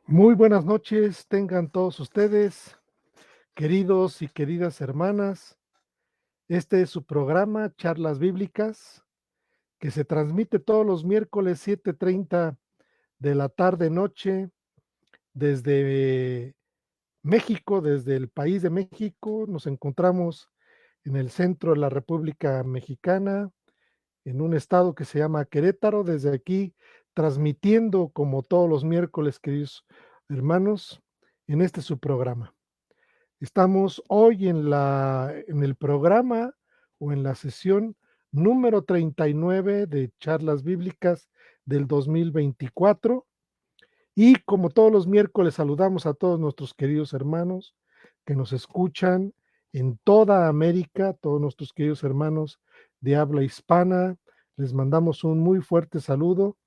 Muy buenas noches, tengan todos ustedes, queridos y queridas hermanas. Este es su programa, Charlas Bíblicas, que se transmite todos los miércoles 7:30 de la tarde noche desde México, desde el país de México. Nos encontramos en el centro de la República Mexicana, en un estado que se llama Querétaro. Desde aquí, transmitiendo como todos los miércoles, queridos hermanos, en este su programa. Estamos hoy en el programa o en la sesión número 39 de charlas bíblicas del 2024, y como todos los miércoles saludamos a todos nuestros queridos hermanos que nos escuchan en toda América, todos nuestros queridos hermanos de habla hispana. Les mandamos un muy fuerte saludo.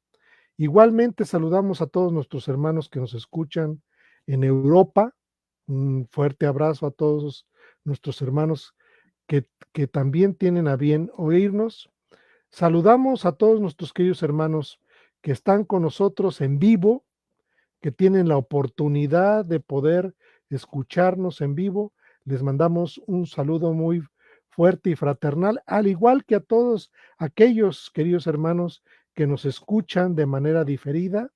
Igualmente saludamos a todos nuestros hermanos que nos escuchan en Europa. Un fuerte abrazo a todos nuestros hermanos que también tienen a bien oírnos. Saludamos a todos nuestros queridos hermanos que están con nosotros en vivo, que tienen la oportunidad de poder escucharnos en vivo. Les mandamos un saludo muy fuerte y fraternal, al igual que a todos aquellos queridos hermanos que nos escuchan de manera diferida,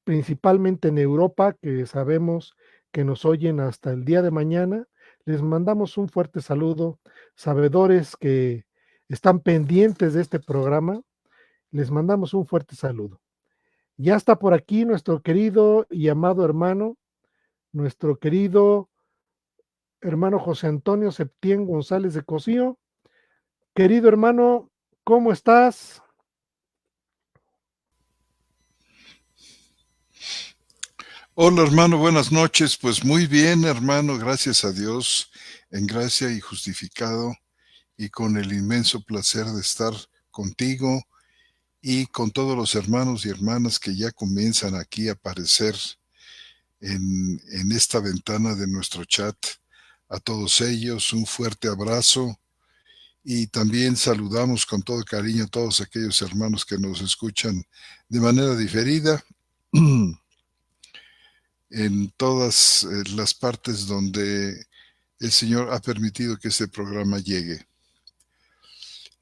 principalmente en Europa, que sabemos que nos oyen hasta el día de mañana. Les mandamos un fuerte saludo, sabedores que están pendientes de este programa. Les mandamos un fuerte saludo. Ya está por aquí nuestro querido y amado hermano, nuestro querido hermano José Antonio Septién González de Cosío. Querido hermano, ¿cómo estás? Hola hermano, buenas noches. Pues muy bien hermano, gracias a Dios, en gracia y justificado, y con el inmenso placer de estar contigo y con todos los hermanos y hermanas que ya comienzan aquí a aparecer en esta ventana de nuestro chat. A todos ellos un fuerte abrazo, y también saludamos con todo cariño a todos aquellos hermanos que nos escuchan de manera diferida en todas las partes donde el Señor ha permitido que este programa llegue.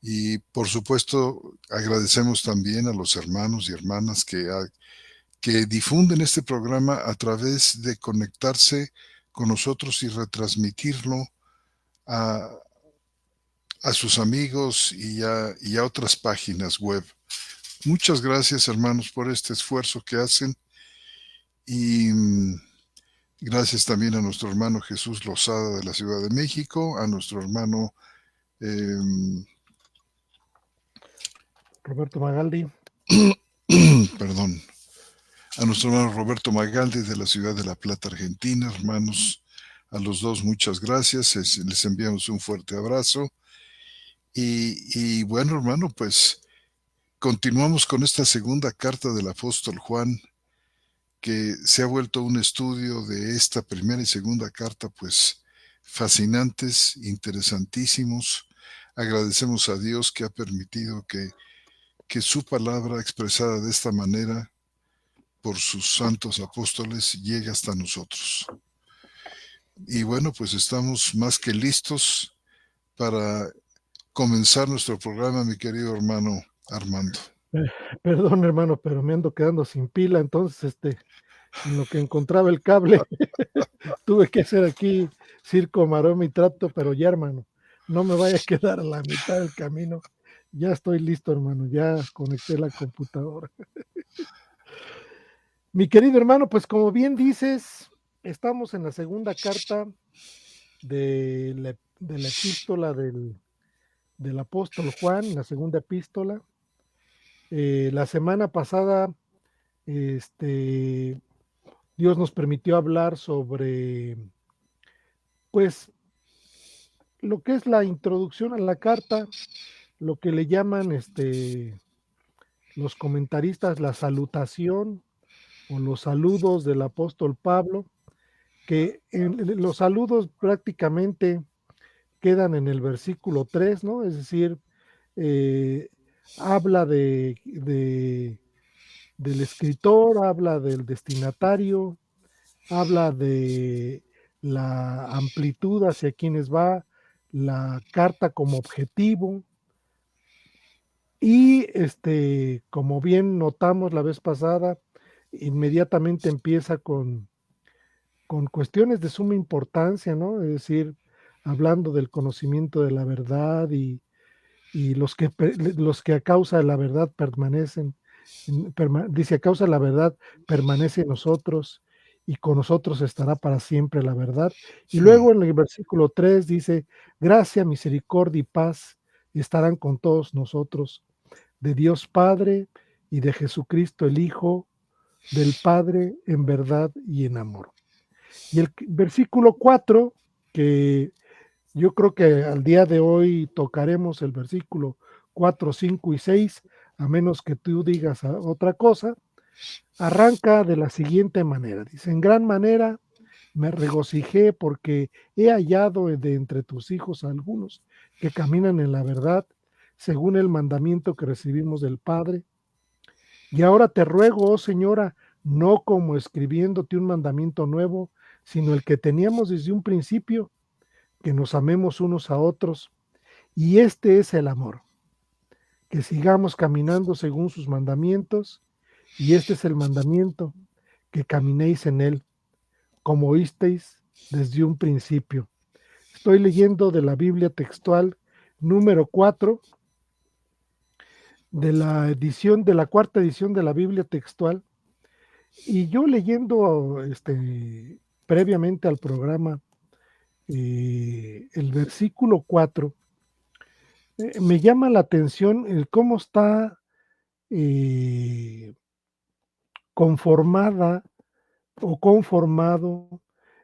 Y por supuesto agradecemos también a los hermanos y hermanas que difunden este programa a través de conectarse con nosotros y retransmitirlo a, a sus amigos y a otras páginas web. Muchas gracias hermanos por este esfuerzo que hacen, y gracias también a nuestro hermano Jesús Lozada de la Ciudad de México, a nuestro hermano eh, Roberto Magaldi. perdón, a nuestro hermano Roberto Magaldi de la ciudad de La Plata, Argentina. Hermanos, a los dos muchas gracias, les enviamos un fuerte abrazo. Y bueno hermano, pues continuamos con esta segunda carta del apóstol Juan, que se ha vuelto un estudio de esta primera y segunda carta, pues fascinantes, interesantísimos. Agradecemos a Dios que ha permitido que su palabra expresada de esta manera por sus santos apóstoles llegue hasta nosotros. Y bueno, pues estamos más que listos para comenzar nuestro programa, mi querido hermano Armando. Eh, Perdón, hermano, pero me ando quedando sin pila, entonces, en lo que encontraba el cable, tuve que hacer aquí circo, maroma y trato, pero ya, hermano, no me vaya a quedar a la mitad del camino. Ya estoy listo, hermano, ya conecté la computadora. Mi querido hermano, pues como bien dices, estamos en la segunda carta de la epístola del apóstol Juan, la segunda epístola. La semana pasada, este, Dios nos permitió hablar sobre, pues, lo que es la introducción a la carta, lo que le llaman, los comentaristas, la salutación o los saludos del apóstol Pablo, que los saludos prácticamente quedan en el versículo 3, ¿no? Es decir, eh, habla del escritor, habla del destinatario, habla de la amplitud hacia quienes va la carta como objetivo. Y como bien notamos la vez pasada, inmediatamente empieza con cuestiones de suma importancia, ¿no? Es decir, hablando del conocimiento de la verdad y los que a causa de la verdad permanecen, dice, a causa de la verdad permanece en nosotros y con nosotros estará para siempre la verdad. Y luego en el versículo 3 dice, gracia, misericordia y paz estarán con todos nosotros, de Dios Padre y de Jesucristo el Hijo, del Padre en verdad y en amor. Y el versículo 4, que yo creo que al día de hoy tocaremos el versículo 4, 5 y 6, a menos que tú digas otra cosa, arranca de la siguiente manera. Dice, en gran manera me regocijé porque he hallado de entre tus hijos algunos que caminan en la verdad, según el mandamiento que recibimos del Padre. Y ahora te ruego, oh Señora, no como escribiéndote un mandamiento nuevo, sino el que teníamos desde un principio, que nos amemos unos a otros. Y este es el amor, que sigamos caminando según sus mandamientos. Y este es el mandamiento, que caminéis en él, como oísteis desde un principio. Estoy leyendo de la Biblia textual número 4, de la cuarta edición de la Biblia textual. Y yo leyendo previamente al programa el versículo 4, me llama la atención el cómo está conformada o conformado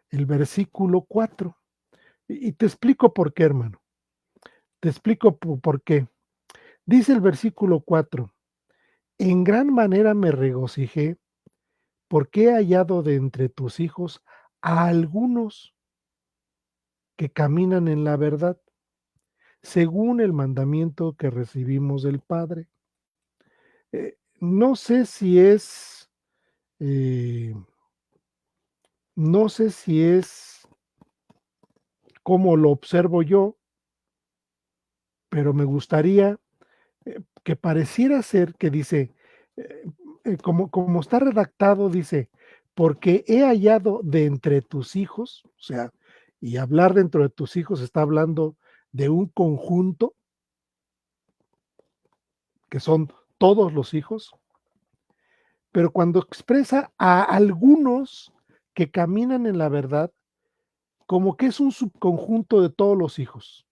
el versículo 4. Y te explico por qué, hermano. Te explico por qué. Dice el versículo 4, en gran manera me regocijé porque he hallado de entre tus hijos a algunos que caminan en la verdad, según el mandamiento que recibimos del Padre. No sé si es, eh, no sé si es como lo observo yo, pero me gustaría que pareciera ser que dice, eh, como está redactado, dice, porque he hallado de entre tus hijos, o sea, y hablar dentro de tus hijos está hablando de un conjunto que son todos los hijos, pero cuando expresa a algunos que caminan en la verdad, como que es un subconjunto de todos los hijos.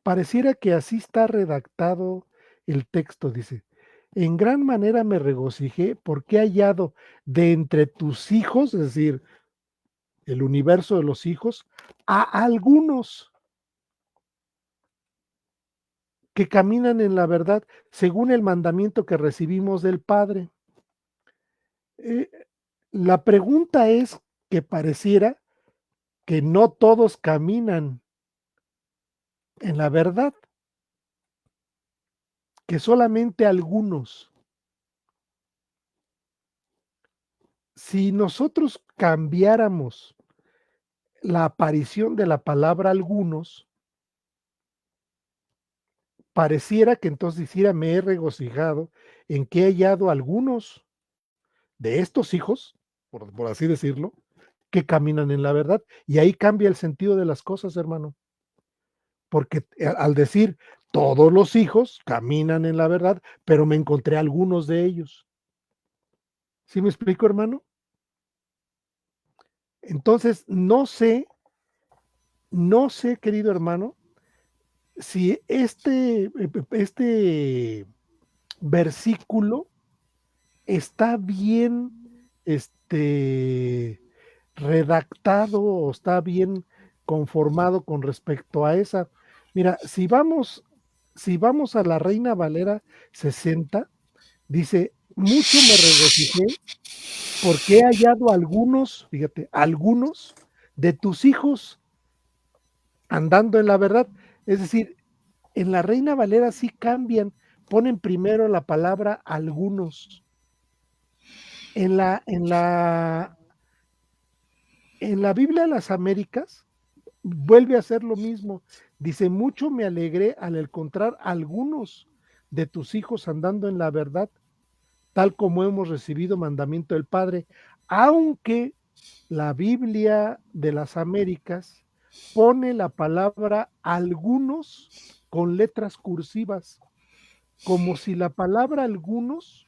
Pareciera que así está redactado el texto, dice, en gran manera me regocijé porque he hallado de entre tus hijos, es decir, el universo de los hijos, a algunos que caminan en la verdad según el mandamiento que recibimos del Padre. Eh, la pregunta es que pareciera que no todos caminan en la verdad, que solamente algunos. Si nosotros cambiáramos la aparición de la palabra algunos, pareciera que entonces hiciera me he regocijado en que he hallado algunos de estos hijos, por así decirlo, que caminan en la verdad. Y ahí cambia el sentido de las cosas, hermano. Porque al decir todos los hijos caminan en la verdad, pero me encontré algunos de ellos. ¿Sí me explico, hermano? Entonces, no sé, querido hermano, si este versículo está bien redactado o está bien conformado con respecto a esa. Mira, si vamos a la Reina Valera 60, dice, mucho me regocijé porque he hallado algunos, fíjate, algunos de tus hijos andando en la verdad. Es decir, en la Reina Valera sí cambian, ponen primero la palabra algunos. En la Biblia de las Américas vuelve a hacer lo mismo. Dice, mucho me alegré al encontrar algunos de tus hijos andando en la verdad, tal como hemos recibido mandamiento del Padre, aunque la Biblia de las Américas pone la palabra algunos con letras cursivas, como si la palabra algunos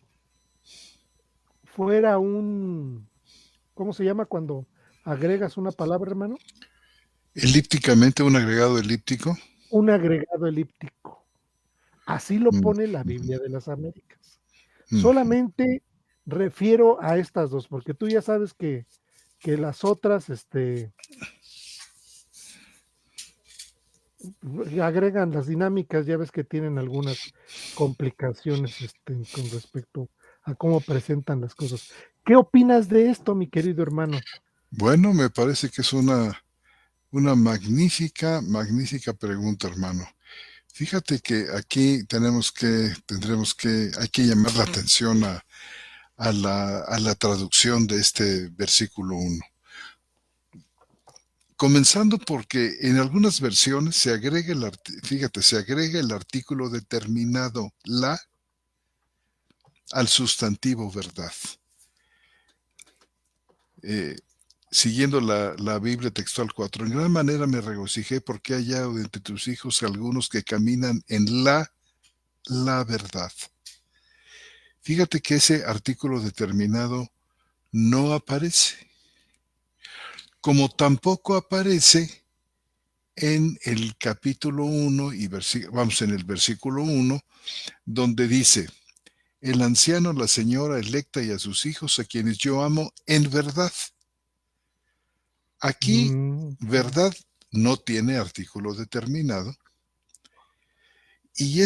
fuera ¿cómo se llama cuando agregas una palabra, hermano? Elípticamente, un agregado elíptico. Un agregado elíptico. Así lo Mm, pone la ujú, Biblia de las Américas. ujú. Solamente refiero a estas dos, porque tú ya sabes que las otras agregan las dinámicas, ya ves que tienen algunas complicaciones con respecto a cómo presentan las cosas. ¿Qué opinas de esto, mi querido hermano? Bueno, me parece que es una magnífica, magnífica pregunta, hermano. Fíjate que aquí hay que llamar la atención a la traducción de este versículo 1. Comenzando porque en algunas versiones se agrega el artículo determinado, la, al sustantivo verdad. Eh, Siguiendo la Biblia textual 4, en gran manera me regocijé porque he hallado entre tus hijos algunos que caminan en la verdad. Fíjate que ese artículo determinado no aparece, como tampoco aparece en el capítulo 1 y vamos en el versículo 1, donde dice, el anciano, la señora electa y a sus hijos, a quienes yo amo en verdad. Aquí, Mm, verdad no tiene artículo determinado y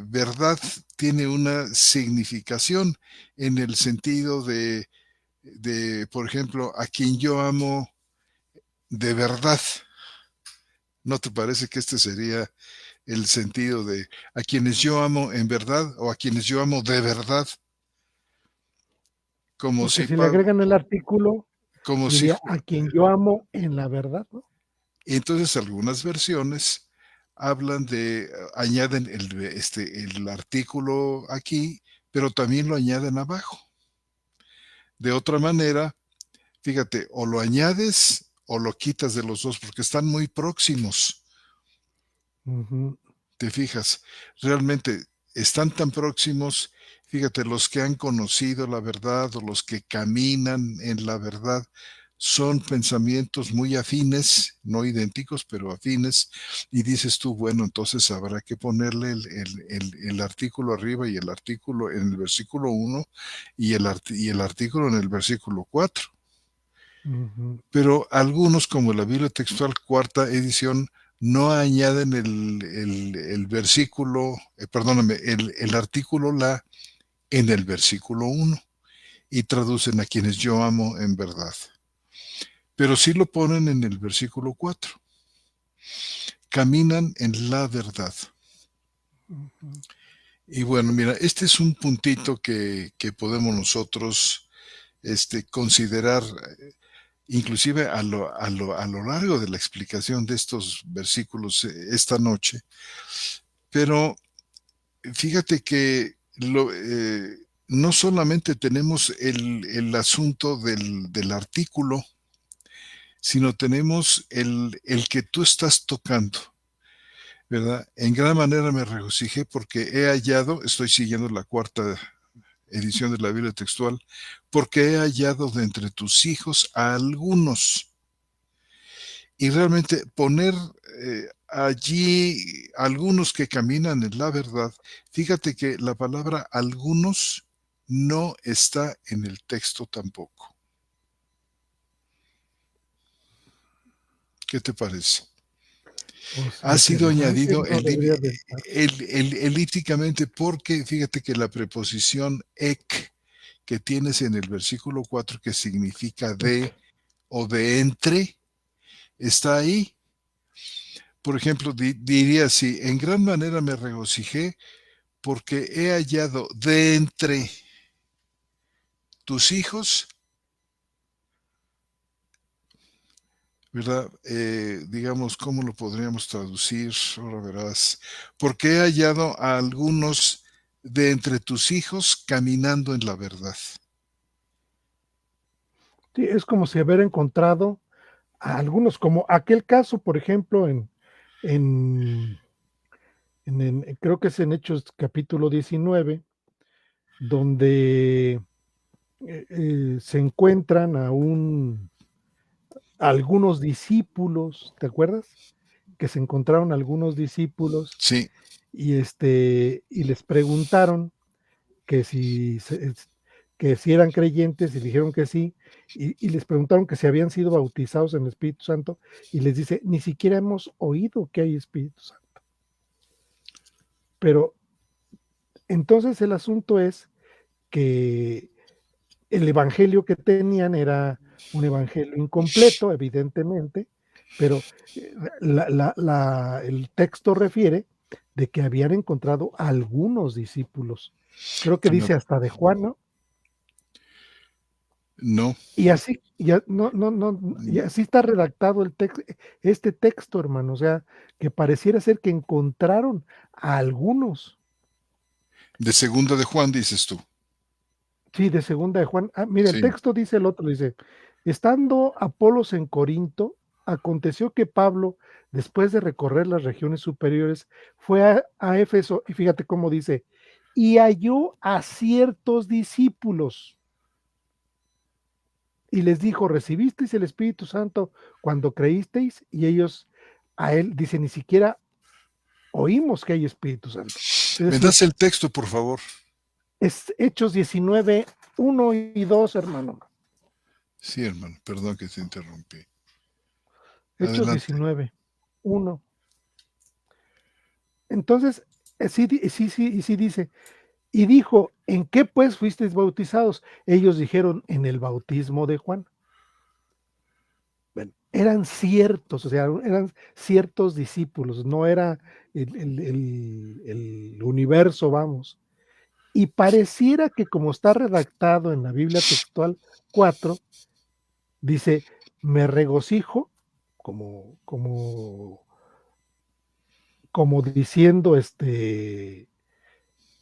verdad tiene una significación en el sentido por ejemplo, a quien yo amo de verdad. ¿No te parece que este sería el sentido de a quienes yo amo en verdad o a quienes yo amo de verdad? Como porque si, si le agregan el artículo, como si, diría a quien yo amo en la verdad, ¿no? entonces algunas versiones hablan añaden el artículo aquí, pero también lo añaden abajo. De otra manera, fíjate, o lo añades o lo quitas de los dos porque están muy próximos. Ujú. Te fijas, realmente están tan próximos, fíjate, los que han conocido la verdad o los que caminan en la verdad son pensamientos muy afines, no idénticos, pero afines, y dices tú, bueno, entonces habrá que ponerle el artículo arriba y el artículo en el versículo 1 y el artículo en el versículo 4. Ujú. Pero algunos, como la Biblia textual cuarta edición, no añaden el versículo, perdóname, el artículo la en el versículo 1 y traducen a quienes yo amo en verdad. Pero sí lo ponen en el versículo 4. Caminan en la verdad. Ujú. Y bueno, mira, este es un puntito que podemos nosotros considerar inclusive a lo largo de la explicación de estos versículos esta noche. Pero fíjate que no solamente tenemos el asunto del artículo, sino tenemos el que tú estás tocando, ¿verdad? En gran manera me regocijé porque he hallado, estoy siguiendo la cuarta edición de la Biblia textual, porque he hallado de entre tus hijos a algunos. Y realmente poner allí algunos que caminan en la verdad, fíjate que la palabra algunos no está en el texto tampoco. ¿Qué te parece? Pues Ha sido interesante, añadido no debería de estar. elípticamente porque fíjate que la preposición ek que tienes en el versículo 4 que significa de Ok. o de entre está ahí Por ejemplo, diría así, en gran manera me regocijé porque he hallado de entre tus hijos, ¿verdad? Digamos, ¿cómo lo podríamos traducir? Ahora verás. Porque he hallado a algunos de entre tus hijos caminando en la verdad. Sí, es como si haber encontrado a algunos, como aquel caso, por ejemplo, en, creo que es en Hechos capítulo 19, donde se encuentran a algunos discípulos, ¿te acuerdas? Que se encontraron algunos discípulos Sí, y les preguntaron que que si eran creyentes y dijeron que sí, y les preguntaron que si habían sido bautizados en el Espíritu Santo, y les dice, ni siquiera hemos oído que hay Espíritu Santo. Pero entonces el asunto es que el evangelio que tenían era un evangelio incompleto, evidentemente, pero el texto refiere de que habían encontrado a algunos discípulos. Creo que claro. dice hasta de Juan, ¿no? No. Y así, ya, no, no, no, y así está redactado este texto, hermano. O sea, que pareciera ser que encontraron a algunos. De segunda de Juan, dices tú. Sí, de segunda de Juan. Ah, mira, el Sí. texto dice el otro, dice, estando Apolos en Corinto, aconteció que Pablo, después de recorrer las regiones superiores, fue a Éfeso, y fíjate cómo dice, y halló a ciertos discípulos, y les dijo, ¿recibisteis el Espíritu Santo cuando creísteis? Y ellos a él, dice, ni siquiera oímos que hay Espíritu Santo. Es ¿Me decir, das el texto, por favor? es Hechos 19, 1 y 2, hermano. Sí, hermano, perdón que te interrumpí. Hechos Adelante. 19, 1. Entonces, sí, sí dice, y dijo, ¿en qué pues fuisteis bautizados? Ellos dijeron, en el bautismo de Juan. Bueno, eran ciertos, o sea, eran ciertos discípulos, no era el universo, vamos. Y pareciera que como está redactado en la Biblia textual 4, dice, me regocijo, como, como, como diciendo, o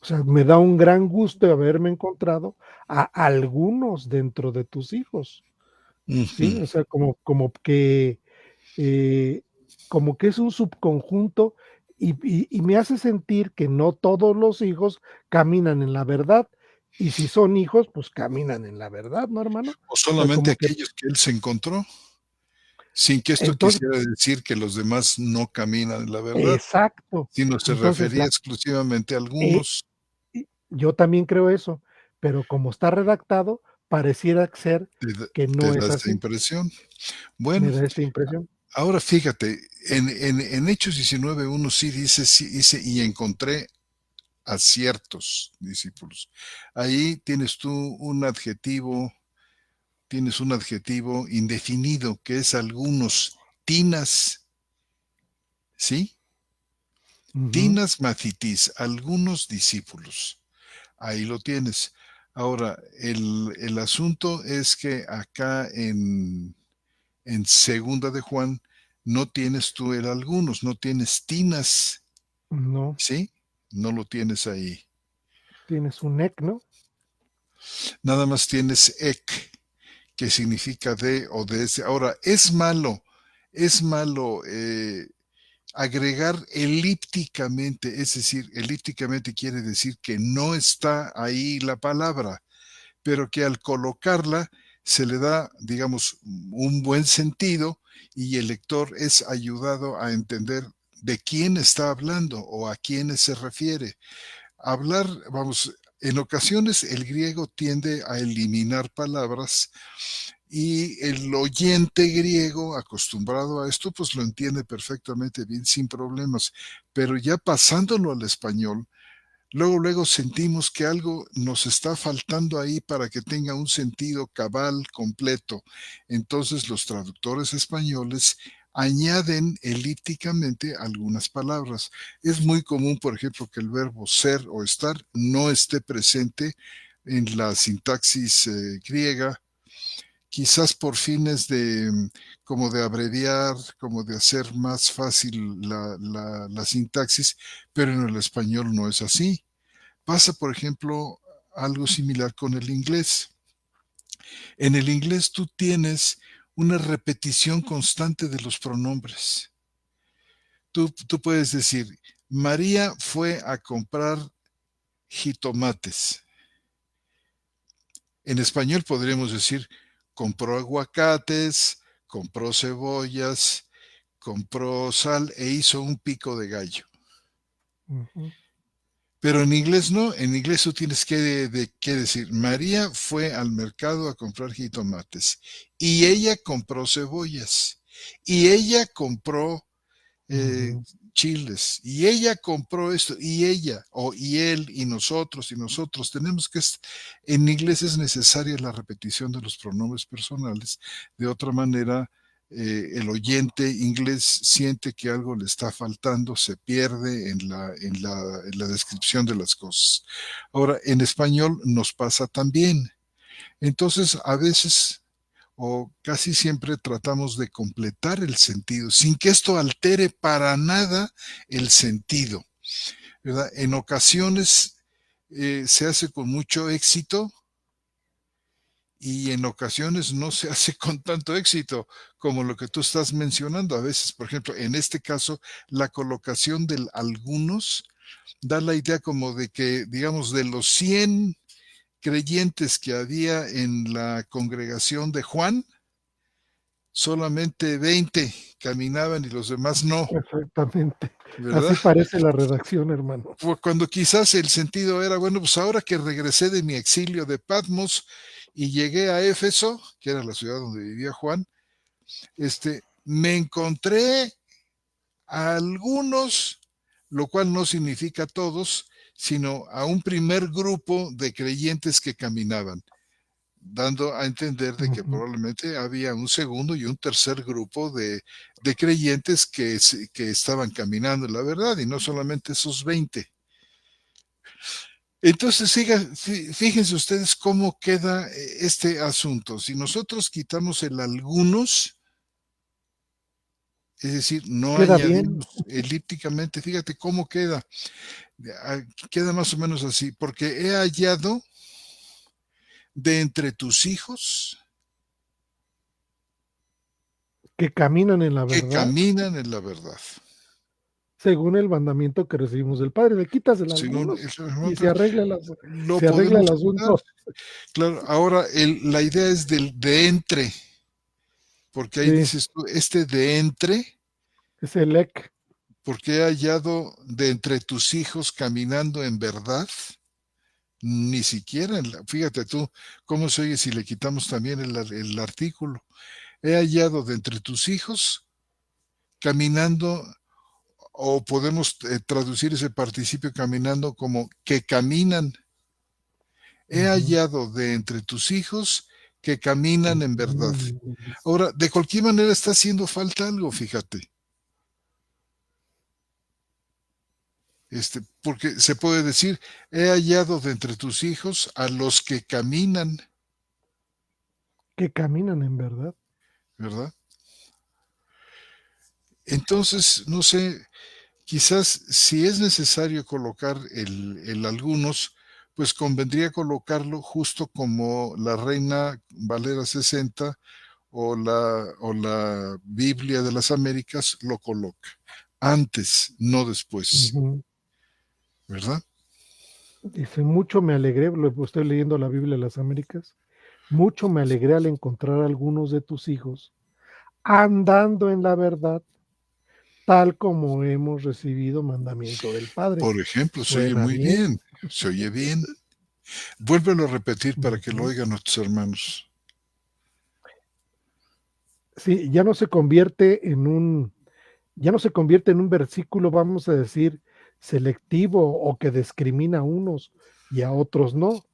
sea, me da un gran gusto haberme encontrado a algunos dentro de tus hijos, Ujú. ¿sí? O sea, eh, como que es un subconjunto y me hace sentir que no todos los hijos caminan en la verdad. Y si son hijos, pues caminan en la verdad, ¿no, hermano? O O sea, solamente como que, aquellos que él se encontró, sin que esto entonces, quisiera decir que los demás no caminan en la verdad, exacto. sino se Entonces, refería exclusivamente a eh, algunos. yo también creo eso, pero como está redactado, pareciera ser que Te no da es esa así. impresión. Bueno, Me da esta impresión. ahora fíjate, en Hechos 19:1 sí dice, y encontré a ciertos discípulos. Ahí tienes un adjetivo indefinido que es algunos, tinas, ¿sí? Ujú. Tinas Mathitis, algunos discípulos. Ahí lo tienes. Ahora, el asunto es que acá en segunda de Juan no tienes tú el algunos, no tienes tinas, No, ¿sí? No lo tienes ahí. tienes un ECNO. Nada más tienes ek, que significa de o desde. Ahora, es malo agregar elípticamente, es decir, elípticamente quiere decir que no está ahí la palabra, pero que al colocarla se le da, digamos, un buen sentido y el lector es ayudado a entender de quién está hablando o a quiénes se refiere. Hablar, vamos, en ocasiones el griego tiende a eliminar palabras y el oyente griego acostumbrado a esto, pues lo entiende perfectamente bien sin problemas. Pero ya pasándolo al español, luego sentimos que algo nos está faltando ahí para que tenga un sentido cabal, completo. Entonces los traductores españoles añaden elípticamente algunas palabras. Es muy común, por ejemplo, que el verbo ser o estar no esté presente en la sintaxis griega, quizás por fines de como de abreviar, como de hacer más fácil la sintaxis, pero en el español no es así. Pasa, por ejemplo, algo similar con el inglés. En el inglés tú tienes una repetición constante de los pronombres. Tú puedes decir, María fue a comprar jitomates. En español podríamos decir, compró aguacates, compró cebollas, compró sal e hizo un pico de gallo. Ujú. Pero en inglés no, en inglés tú tienes que decir, María fue al mercado a comprar jitomates y ella compró cebollas y ella compró eh, Ujú. chiles y ella compró esto y ella y él y nosotros tenemos que en inglés es necesaria la repetición de los pronombres personales, de otra manera el oyente inglés siente que algo le está faltando, se pierde en la descripción de las cosas. Ahora, en español nos pasa también. Entonces, a veces o casi siempre tratamos de completar el sentido, sin que esto altere para nada el sentido, ¿verdad? En ocasiones se hace con mucho éxito y en ocasiones no se hace con tanto éxito como lo que tú estás mencionando. A veces, por ejemplo, en este caso, la colocación de algunos da la idea como de que, digamos, de los 100 creyentes que había en la congregación de Juan, solamente 20 caminaban y los demás no, Exactamente. ¿verdad? Así parece la redacción, hermano. Cuando quizás el sentido era, bueno, pues ahora que regresé de mi exilio de Patmos y llegué a Éfeso, que era la ciudad donde vivía Juan, me encontré a algunos, lo cual no significa todos, sino a un primer grupo de creyentes que caminaban, dando a entender de que Ujú. probablemente había un segundo y un tercer grupo de creyentes que estaban caminando en la verdad y no solamente esos 20. Entonces, fíjense ustedes cómo queda este asunto. Si nosotros quitamos el algunos, es decir, no Queda bien. añadimos elípticamente, fíjate cómo queda. Ah, queda más o menos así, porque he hallado de entre tus hijos Que caminan en la que verdad, caminan en la verdad. según el mandamiento que recibimos del Padre. Le quitas el Según algunos eso, y lo se arregla el podemos quitar. asunto. Claro, ahora la idea es del de entre, porque ahí Sí, dices tú, de entre, es el EC. porque he hallado de entre tus hijos caminando en verdad, ni siquiera, fíjate tú cómo se oye si le quitamos también el artículo. He hallado de entre tus hijos caminando, o podemos traducir ese participio caminando como que caminan. He Ujú. hallado de entre tus hijos que caminan en verdad. Mm. Ahora, de cualquier manera está haciendo falta algo, fíjate. Porque se puede decir, he hallado de entre tus hijos a los que caminan, Que caminan en verdad. ¿verdad? Entonces, no sé, quizás si es necesario colocar el algunos, pues convendría colocarlo justo como la Reina Valera 60 o la Biblia de las Américas lo coloca. Antes, no después, Ujú. ¿verdad? Dice, mucho me alegré, estoy leyendo la Biblia de las Américas, mucho me alegré al encontrar a algunos de tus hijos andando en la verdad, tal como hemos recibido mandamiento del Padre. Por ejemplo, se oye Suena muy bien. bien, se oye bien. Vuélvelo a repetir para que lo Ujú. oigan nuestros hermanos. Sí, ya no se convierte en un versículo, vamos a decir, selectivo o que discrimina a unos y a otros no,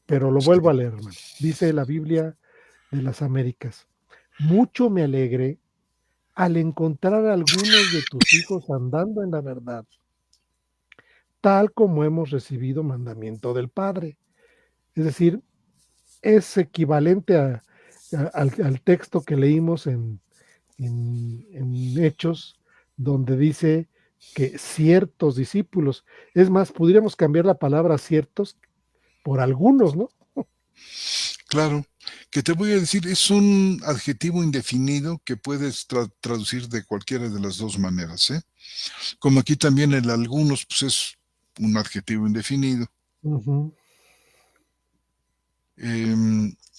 pero lo vuelvo Sí, a leer, hermano. Dice la Biblia de las Américas, mucho me alegré al encontrar a algunos de tus hijos andando en la verdad, tal como hemos recibido mandamiento del Padre. Es decir, es equivalente al texto que leímos en Hechos, donde dice que ciertos discípulos, es más, pudiéramos cambiar la palabra ciertos por algunos, ¿no? Claro, que te voy a decir, es un adjetivo indefinido que puedes traducir de cualquiera de las dos maneras, ¿eh? Como aquí también el algunos, pues es un adjetivo indefinido. Ujú,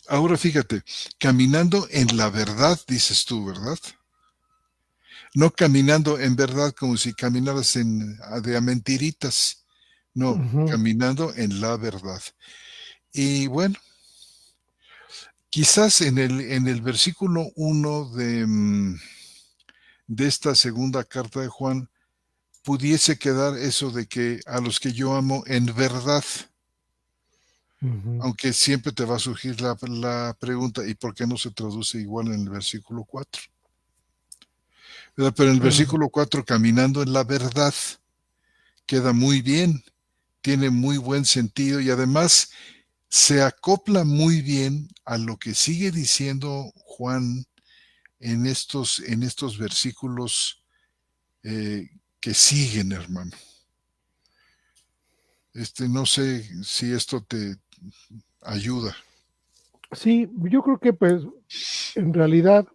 Ahora fíjate, caminando en la verdad, dices tú, ¿verdad? No caminando en verdad como si caminaras de a mentiritas. No, ujú, caminando en la verdad. Y bueno, quizás en el versículo 1 de esta segunda carta de Juan pudiese quedar eso de que a los que yo amo en verdad, ujú. aunque siempre te va a surgir la pregunta, ¿y por qué no se traduce igual en el versículo 4? ¿Verdad? Pero en el Ah, versículo 4, caminando en la verdad, queda muy bien, tiene muy buen sentido y además se acopla muy bien a lo que sigue diciendo Juan en estos versículos que siguen, hermano. No sé si esto te ayuda. sí, yo creo que pues en realidad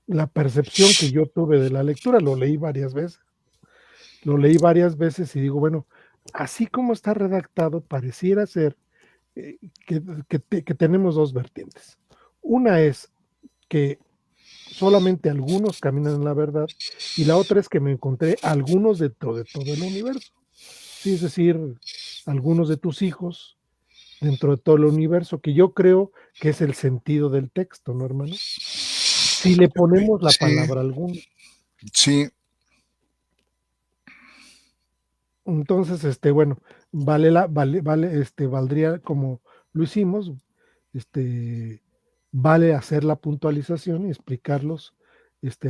la percepción que yo tuve de la lectura, lo leí varias veces y digo, bueno, así como está redactado, pareciera ser eh, que tenemos dos vertientes. Una es que solamente algunos caminan en la verdad y la otra es que me encontré algunos de todo el universo. Sí, es decir, algunos de tus hijos dentro de todo el universo, que yo creo que es el sentido del texto, ¿no, hermano? Si le ponemos la Sí, palabra alguno. sí, Entonces, bueno, valdría como lo hicimos, este, vale hacer la puntualización y explicarlos,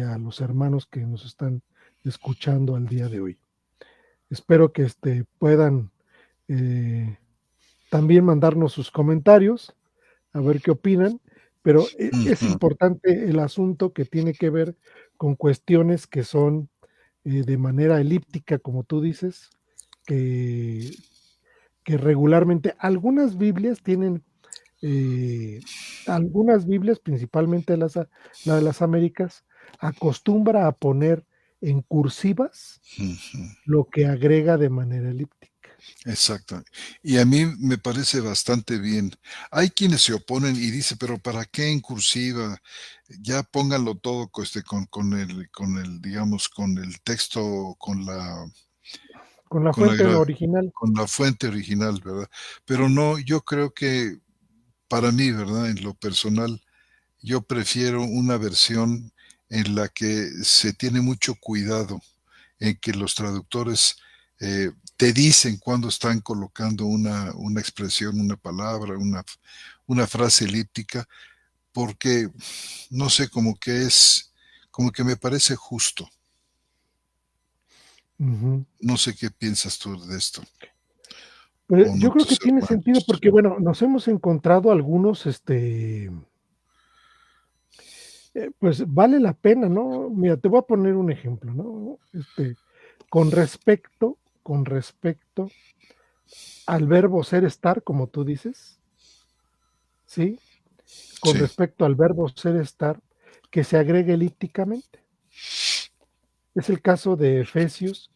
a los hermanos que nos están escuchando al día de hoy. Espero que, puedan, eh, también mandarnos sus comentarios, a ver qué opinan, pero es ujú, importante el asunto que tiene que ver con cuestiones que son de manera elíptica, como tú dices, que, que regularmente eh, algunas Biblias, principalmente la de las Américas, acostumbra a poner en cursivas ujú, lo que agrega de manera elíptica. exacto. Y a mí me parece bastante bien. Hay quienes se oponen y dicen, pero ¿para qué en cursiva? Ya pónganlo todo digamos, con el texto, Con la con la, fuente gra- original. con la fuente original, ¿verdad? Pero no, yo creo que para mí, ¿verdad? En lo personal, yo prefiero una versión en la que se tiene mucho cuidado, en que los traductores te dicen cuando están colocando una expresión, una palabra, una frase elíptica, porque no sé, como que me parece justo. Ujú. No sé qué piensas tú de esto, Pues, o no yo creo que tus tiene sentido hermanos. porque, bueno, nos hemos encontrado algunos, pues vale la pena, ¿no? Mira, te voy a poner un ejemplo, ¿no? Con respecto al verbo ser estar, como tú dices, ¿sí? Con Sí, respecto al verbo ser estar, que se agrega elípticamente. Es el caso de Efesios,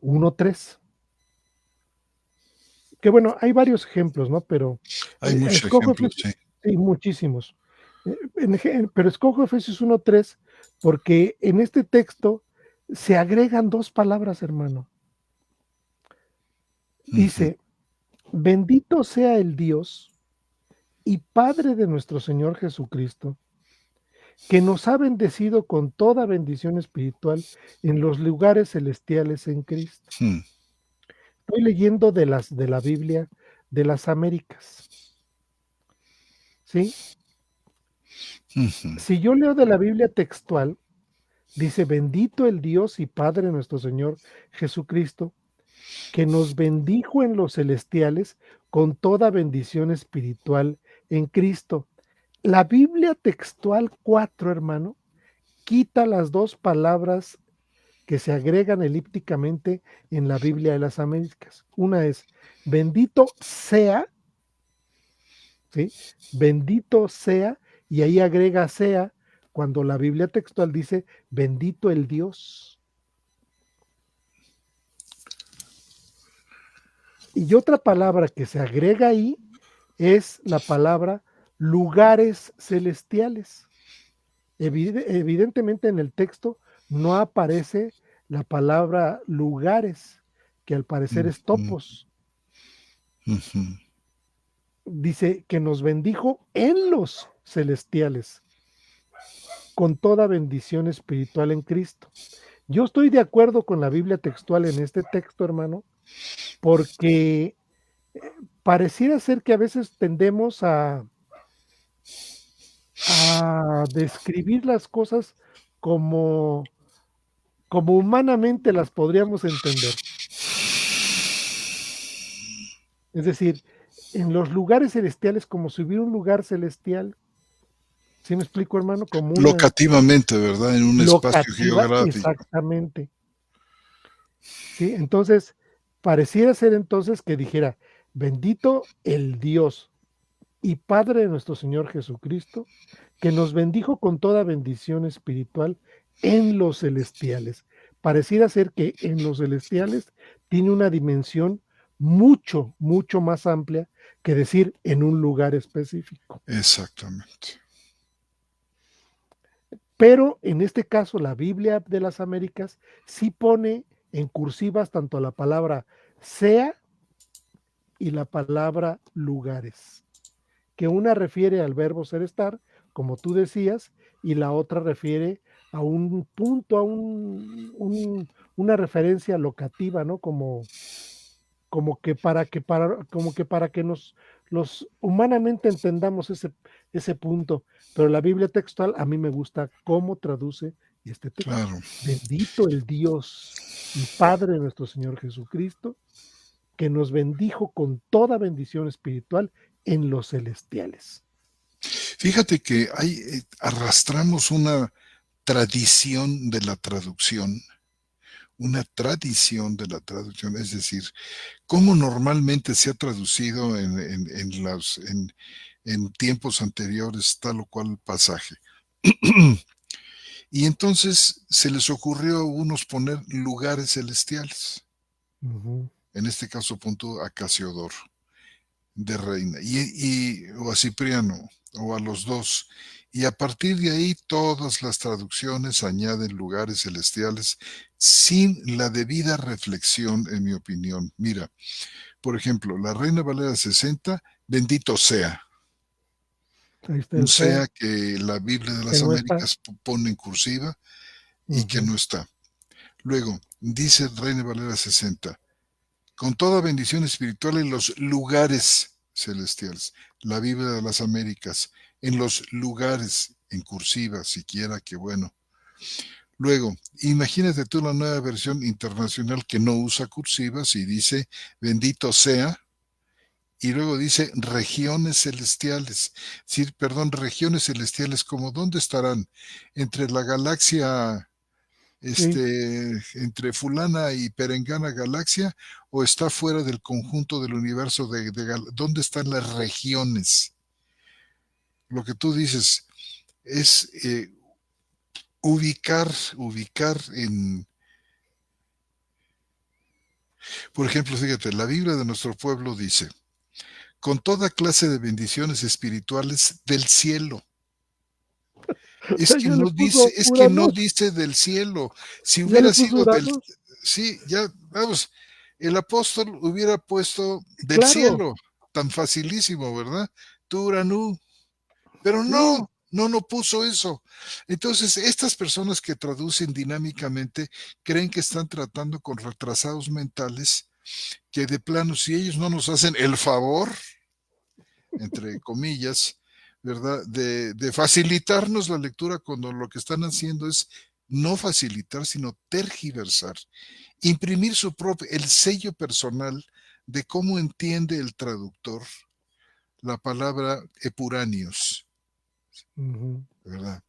1:3. Que bueno, hay varios ejemplos, ¿no? Pero, hay muchos escojo ejemplos, Efesios sí. sí, muchísimos. Pero escojo Efesios 1:3 porque en este texto se agregan 2 palabras, hermano. Ujú, Dice: "Bendito sea el Dios y Padre de nuestro Señor Jesucristo, que nos ha bendecido con toda bendición espiritual en los lugares celestiales en Cristo". mm, Estoy leyendo de la Biblia de las Américas, ¿sí? Ujú. Si yo leo de la Biblia textual, dice, bendito el Dios y Padre nuestro Señor Jesucristo, que nos bendijo en los celestiales con toda bendición espiritual en Cristo. La Biblia textual 4, hermano, quita las dos palabras que se agregan elípticamente en la Biblia de las Américas. Una es, bendito sea, ¿sí? Bendito sea, y ahí agrega sea, cuando la Biblia textual dice, bendito el Dios. Y otra palabra que se agrega ahí es la palabra lugares celestiales. Evidentemente en el texto no aparece la palabra lugares, que al parecer es Ujú. topos. Ujú. Dice que nos bendijo en los celestiales, con toda bendición espiritual en Cristo. Yo estoy de acuerdo con la Biblia textual en este texto, hermano, porque pareciera ser que a veces tendemos a describir las cosas como, como humanamente las podríamos entender. Es decir, en los lugares celestiales, como si hubiera un lugar celestial. ¿Sí me explico, hermano? Como una Locativamente, ¿verdad? En un espacio locativa, geográfico. exactamente. ¿Sí? Entonces, pareciera ser entonces que dijera, bendito el Dios y Padre de nuestro Señor Jesucristo, que nos bendijo con toda bendición espiritual en los celestiales. Pareciera ser que en los celestiales tiene una dimensión mucho, mucho más amplia que decir en un lugar específico. Exactamente. Pero en este caso, la Biblia de las Américas sí pone en cursivas tanto la palabra sea y la palabra lugares, que una refiere al verbo ser estar, como tú decías, y la otra refiere a un punto, a una referencia locativa, ¿no? Como que para que nos los humanamente entendamos ese punto. Pero la Biblia textual a mí me gusta cómo traduce este texto. Claro. Bendito el Dios y Padre de nuestro Señor Jesucristo, que nos bendijo con toda bendición espiritual en los celestiales. Fíjate que arrastramos una tradición de la traducción, es decir, cómo normalmente se ha traducido en tiempos anteriores tal o cual pasaje. Y entonces se les ocurrió a unos poner lugares celestiales, Ujú. en este caso punto a Casiodoro de Reina, o a Cipriano, o a los dos. Y a partir de ahí todas las traducciones añaden lugares celestiales sin la debida reflexión, en mi opinión. Mira, por ejemplo, la Reina Valera 60, bendito sea. Ahí está Un el sea, sea que la Biblia de que las no está. Américas pone en cursiva y que Ujú. no está. Luego, dice Reina Valera 60, con toda bendición espiritual en los lugares celestiales. La Biblia de las Américas, en los lugares, en cursiva, siquiera que bueno. Luego, imagínate tú la nueva versión internacional que no usa cursivas y dice, bendito sea, y luego dice regiones celestiales. Sí, perdón, regiones celestiales, como dónde estarán entre la galaxia Sí, entre fulana y perengana galaxia o está fuera del conjunto del universo ¿dónde están las regiones? Lo que tú dices es ubicar por ejemplo, fíjate, la Biblia de nuestro pueblo dice, con toda clase de bendiciones espirituales del cielo. ya le puso Es que no Uranus, dice del cielo. Si ya le hubiera puso sido Uranus. sí, ya, vamos, el apóstol hubiera puesto del Claro, cielo, tan facilísimo, ¿verdad? Turanu, pero no, sí, no puso eso. Entonces, estas personas que traducen dinámicamente creen que están tratando con retrasados mentales, que de plano, si ellos no nos hacen el favor, entre comillas, ¿verdad? De facilitarnos la lectura cuando lo que están haciendo es no facilitar, sino tergiversar, imprimir su propio, el sello personal de cómo entiende el traductor la palabra epuranios, Ujú. ¿verdad?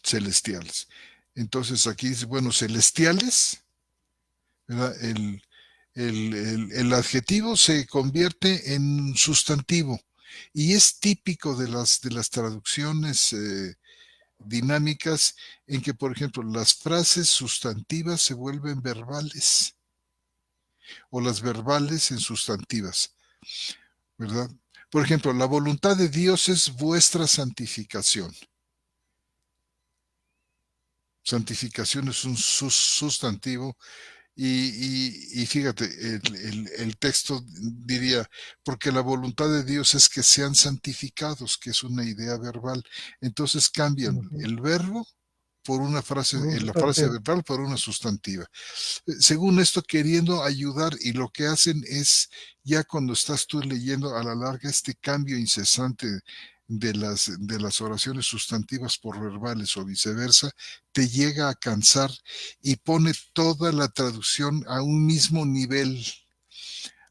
Celestiales. Entonces aquí dice, bueno, celestiales, ¿verdad? El adjetivo se convierte en sustantivo y es típico de las traducciones dinámicas en que, por ejemplo, las frases sustantivas se vuelven verbales o las verbales en sustantivas, ¿verdad? Por ejemplo, la voluntad de Dios es vuestra santificación. Santificación es un sustantivo y fíjate, el texto diría, porque la voluntad de Dios es que sean santificados, que es una idea verbal. Entonces cambian Ujú. el verbo por una frase, Por un la frase sustantivo. verbal por una sustantiva. Según esto, queriendo ayudar, y lo que hacen es, ya cuando estás tú leyendo a la larga, este cambio incesante de las oraciones sustantivas por verbales o viceversa, te llega a cansar y pone toda la traducción a un mismo nivel,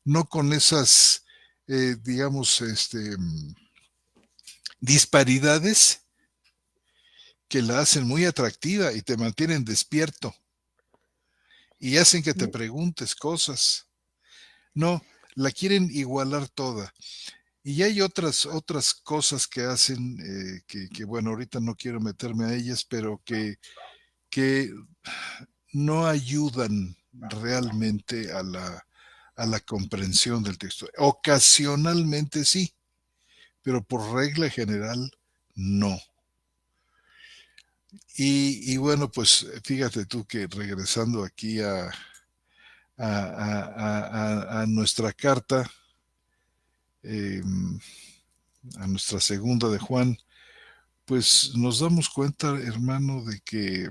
no con esas, digamos, disparidades que la hacen muy atractiva y te mantienen despierto y hacen que te Sí. preguntes cosas. No, la quieren igualar toda. Y hay otras cosas que hacen, bueno, ahorita no quiero meterme a ellas, pero que no ayudan realmente a la comprensión del texto. Ocasionalmente sí, pero por regla general no. Bueno, pues fíjate tú que regresando aquí a nuestra carta, eh, a nuestra segunda de Juan, pues nos damos cuenta, hermano, de que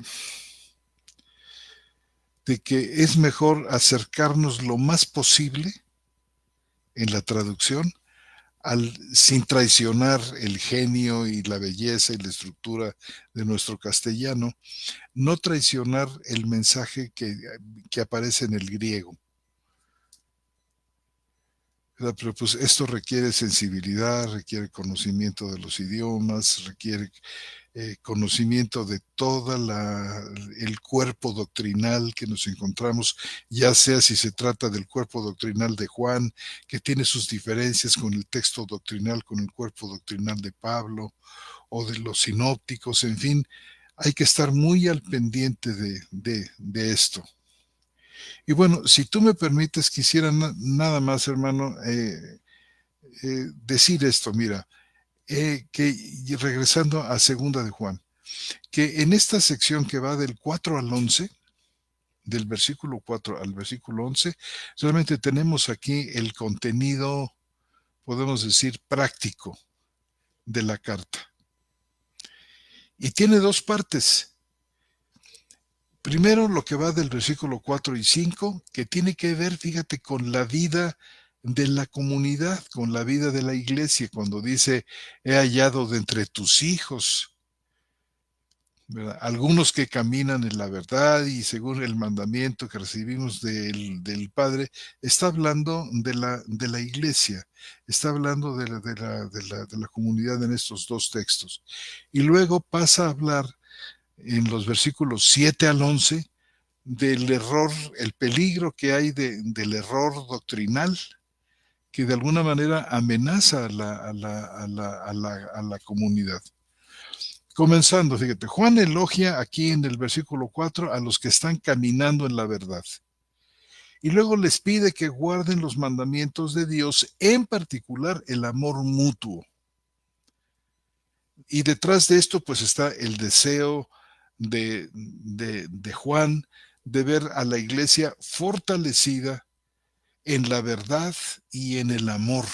es mejor acercarnos lo más posible en la traducción sin traicionar el genio y la belleza y la estructura de nuestro castellano, no traicionar el mensaje que aparece en el griego. Pero pues esto requiere sensibilidad, requiere conocimiento de los idiomas, requiere conocimiento de todo el cuerpo doctrinal que nos encontramos, ya sea si se trata del cuerpo doctrinal de Juan, que tiene sus diferencias con el texto doctrinal, con el cuerpo doctrinal de Pablo, o de los sinópticos, en fin, hay que estar muy al pendiente de esto. Y bueno, si tú me permites, quisiera nada más, hermano, decir esto, mira, que regresando a segunda de Juan, que en esta sección que va del 4 al 11, del versículo 4 al versículo 11, solamente tenemos aquí el contenido, podemos decir, práctico de la carta. Y tiene dos partes. Primero, lo que va del versículo 4 y 5, que tiene que ver, fíjate, con la vida de la comunidad, con la vida de la iglesia, cuando dice, he hallado de entre tus hijos, ¿verdad? Algunos que caminan en la verdad y según el mandamiento que recibimos del Padre, está hablando de la iglesia, está hablando de la comunidad en estos dos textos. Y luego pasa a hablar en los versículos 7 al 11 del error, el peligro que hay del error doctrinal que de alguna manera amenaza a la comunidad. Comenzando, fíjate, Juan elogia aquí en el versículo 4 a los que están caminando en la verdad. Y luego les pide que guarden los mandamientos de Dios, en particular el amor mutuo. Y detrás de esto, pues está el deseo de Juan de ver a la iglesia fortalecida en la verdad y en el amor.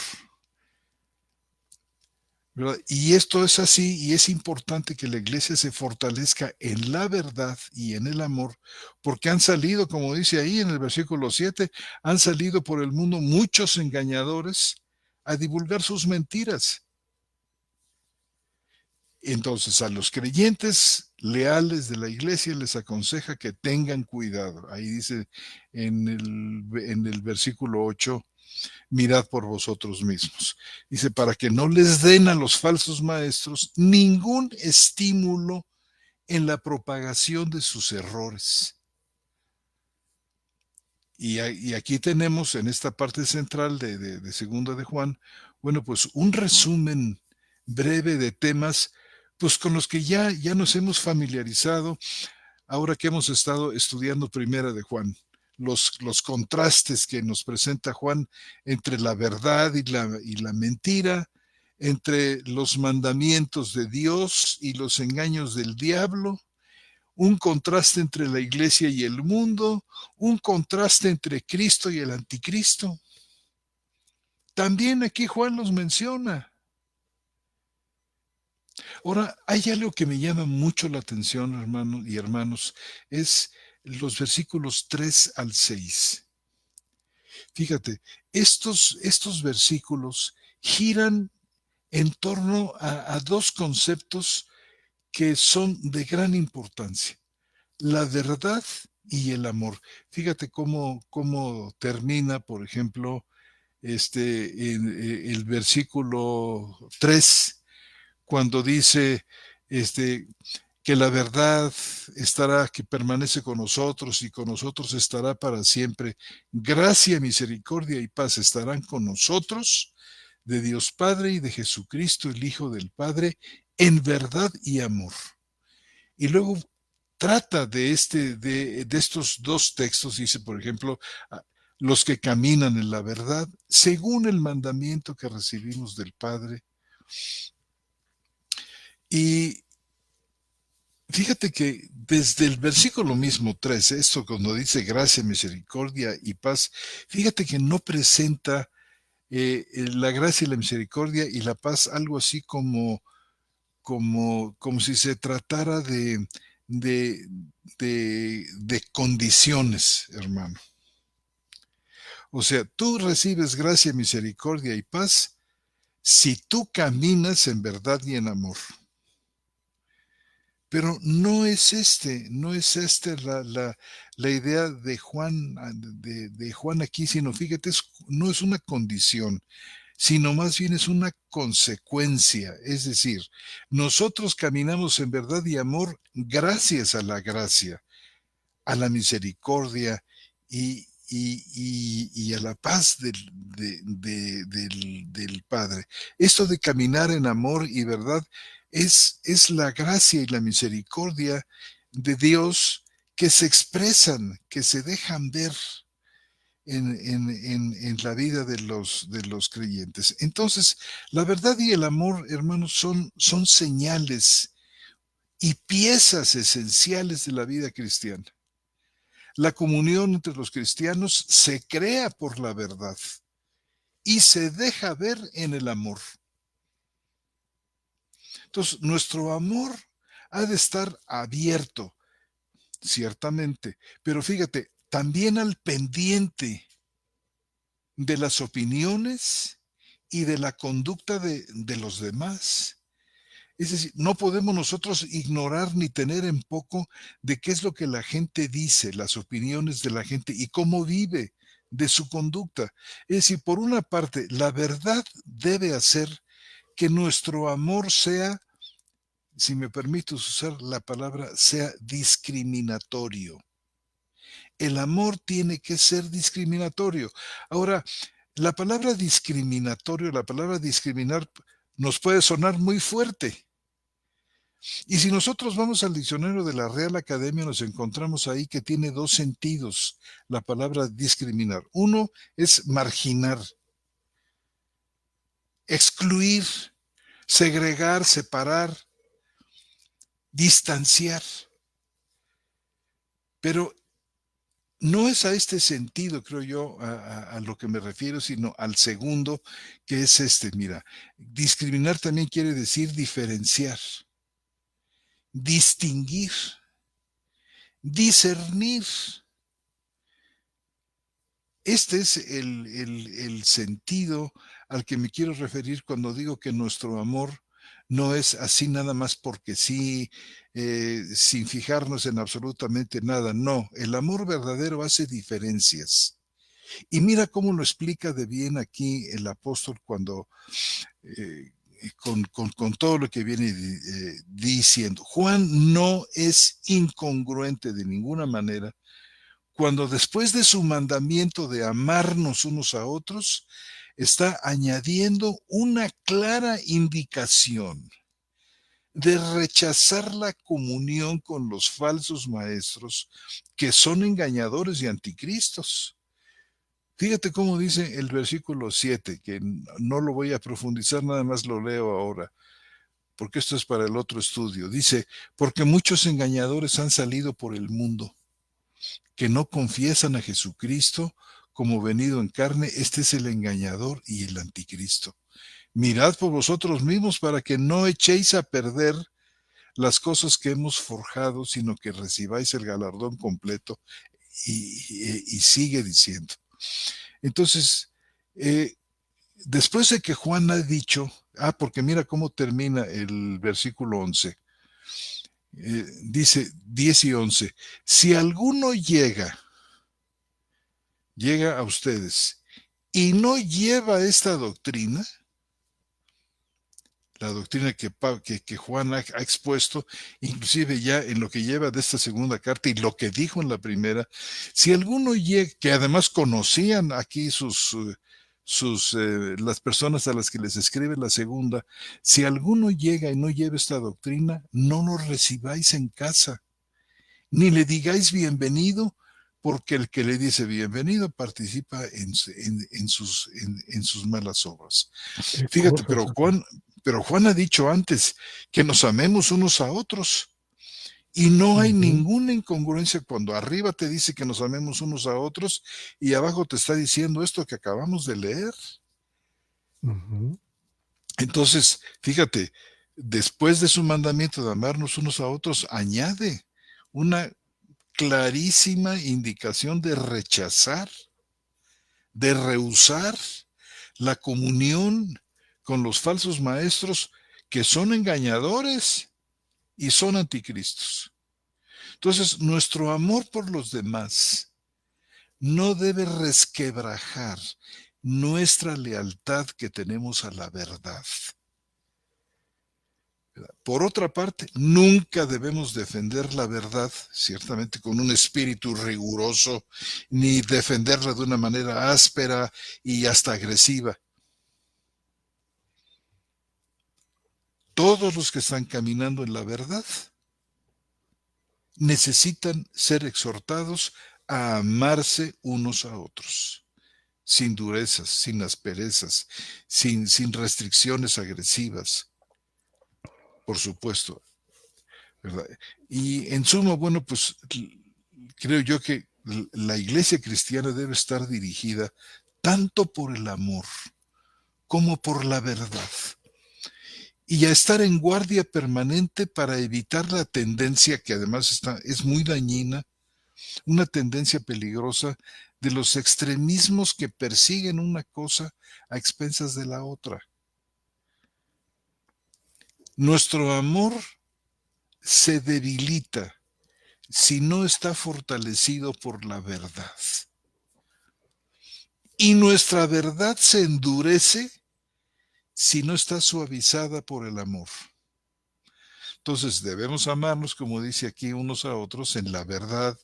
¿Verdad? Y esto es así y es importante que la iglesia se fortalezca en la verdad y en el amor, porque han salido, como dice ahí en el versículo 7, han salido por el mundo muchos engañadores a divulgar sus mentiras. Entonces, a los creyentes leales de la iglesia les aconseja que tengan cuidado. Ahí dice en el versículo 8, mirad por vosotros mismos. Dice, para que no les den a los falsos maestros ningún estímulo en la propagación de sus errores. Y aquí tenemos en esta parte central de Segunda de Juan, bueno, pues un resumen breve de temas, pues con los que ya nos hemos familiarizado ahora que hemos estado estudiando Primera de Juan. Los contrastes que nos presenta Juan entre la verdad y la mentira, entre los mandamientos de Dios y los engaños del diablo, un contraste entre la iglesia y el mundo, un contraste entre Cristo y el anticristo. También aquí Juan los menciona. Ahora, hay algo que me llama mucho la atención, hermanos y hermanos, es los versículos 3 al 6. Fíjate, estos versículos giran en torno a dos conceptos que son de gran importancia: la verdad y el amor. Fíjate cómo termina, por ejemplo, el versículo 3, cuando dice que la verdad estará, que permanece con nosotros y con nosotros estará para siempre. Gracia, misericordia y paz estarán con nosotros, de Dios Padre y de Jesucristo, el Hijo del Padre, en verdad y amor. Y luego trata de estos dos textos, dice, por ejemplo, los que caminan en la verdad, según el mandamiento que recibimos del Padre. Y fíjate que desde el versículo mismo 13, esto cuando dice gracia, misericordia y paz, fíjate que no presenta la gracia y la misericordia y la paz algo así como si se tratara de, de condiciones, hermano. O sea, tú recibes gracia, misericordia y paz si tú caminas en verdad y en amor. Pero no es la idea de Juan, de Juan aquí, sino fíjate, no es una condición, sino más bien es una consecuencia. Es decir, nosotros caminamos en verdad y amor gracias a la gracia, a la misericordia y a la paz del Padre. Esto de caminar en amor y verdad es la gracia y la misericordia de Dios que se expresan, que se dejan ver en la vida de los creyentes. Entonces, la verdad y el amor, hermanos, son señales y piezas esenciales de la vida cristiana. La comunión entre los cristianos se crea por la verdad y se deja ver en el amor. Entonces, nuestro amor ha de estar abierto, ciertamente, pero fíjate, también al pendiente de las opiniones y de la conducta de los demás. Es decir, no podemos nosotros ignorar ni tener en poco de qué es lo que la gente dice, las opiniones de la gente y cómo vive, de su conducta. Es decir, por una parte, la verdad debe hacer que nuestro amor sea, si me permites usar la palabra, sea discriminatorio. El amor tiene que ser discriminatorio. Ahora, la palabra discriminatorio, la palabra discriminar, nos puede sonar muy fuerte. Y si nosotros vamos al diccionario de la Real Academia, nos encontramos ahí que tiene dos sentidos la palabra discriminar. Uno es marginar, excluir, segregar, separar, distanciar. Pero no es a este sentido, creo yo, a lo que me refiero, sino al segundo, que es mira, discriminar también quiere decir diferenciar, distinguir, discernir. Este es el sentido al que me quiero referir cuando digo que nuestro amor no es así nada más porque sí, sin fijarnos en absolutamente nada. No, el amor verdadero hace diferencias. Y mira cómo lo explica de bien aquí el apóstol cuando, con todo lo que viene diciendo. Juan no es incongruente de ninguna manera cuando después de su mandamiento de amarnos unos a otros, está añadiendo una clara indicación de rechazar la comunión con los falsos maestros que son engañadores y anticristos. Fíjate cómo dice el versículo 7, que no lo voy a profundizar, nada más lo leo ahora, porque esto es para el otro estudio. Dice, porque muchos engañadores han salido por el mundo, que no confiesan a Jesucristo como venido en carne. Este es el engañador y el anticristo. Mirad por vosotros mismos para que no echéis a perder las cosas que hemos forjado, sino que recibáis el galardón completo. Y sigue diciendo. Entonces, después de que Juan ha dicho, porque mira cómo termina el versículo 11, dice 10 y 11, si alguno llega a ustedes y no lleva esta doctrina, la doctrina que Juan ha expuesto, inclusive ya en lo que lleva de esta segunda carta y lo que dijo en la primera, si alguno llega, que además conocían aquí las personas a las que les escribe la segunda, si alguno llega y no lleva esta doctrina, no lo recibáis en casa, ni le digáis bienvenido, porque el que le dice bienvenido participa en sus malas obras. Qué Fíjate, cosas. pero Juan ha dicho antes que nos amemos unos a otros. Y no hay Ujú, ninguna incongruencia cuando arriba te dice que nos amemos unos a otros y abajo te está diciendo esto que acabamos de leer. ujú. Entonces, fíjate, después de su mandamiento de amarnos unos a otros, añade una clarísima indicación de rechazar, de rehusar la comunión con los falsos maestros que son engañadores y son anticristos. Entonces, nuestro amor por los demás no debe resquebrajar nuestra lealtad que tenemos a la verdad. Por otra parte, nunca debemos defender la verdad, ciertamente con un espíritu riguroso, ni defenderla de una manera áspera y hasta agresiva. Todos los que están caminando en la verdad necesitan ser exhortados a amarse unos a otros, sin durezas, sin asperezas, sin restricciones agresivas, por supuesto, ¿verdad? Y en suma, bueno, pues creo yo que la iglesia cristiana debe estar dirigida tanto por el amor como por la verdad y a estar en guardia permanente para evitar la tendencia que además es muy dañina, una tendencia peligrosa de los extremismos que persiguen una cosa a expensas de la otra. Nuestro amor se debilita si no está fortalecido por la verdad. Y nuestra verdad se endurece si no está suavizada por el amor. Entonces debemos amarnos, como dice aquí, unos a otros en la verdad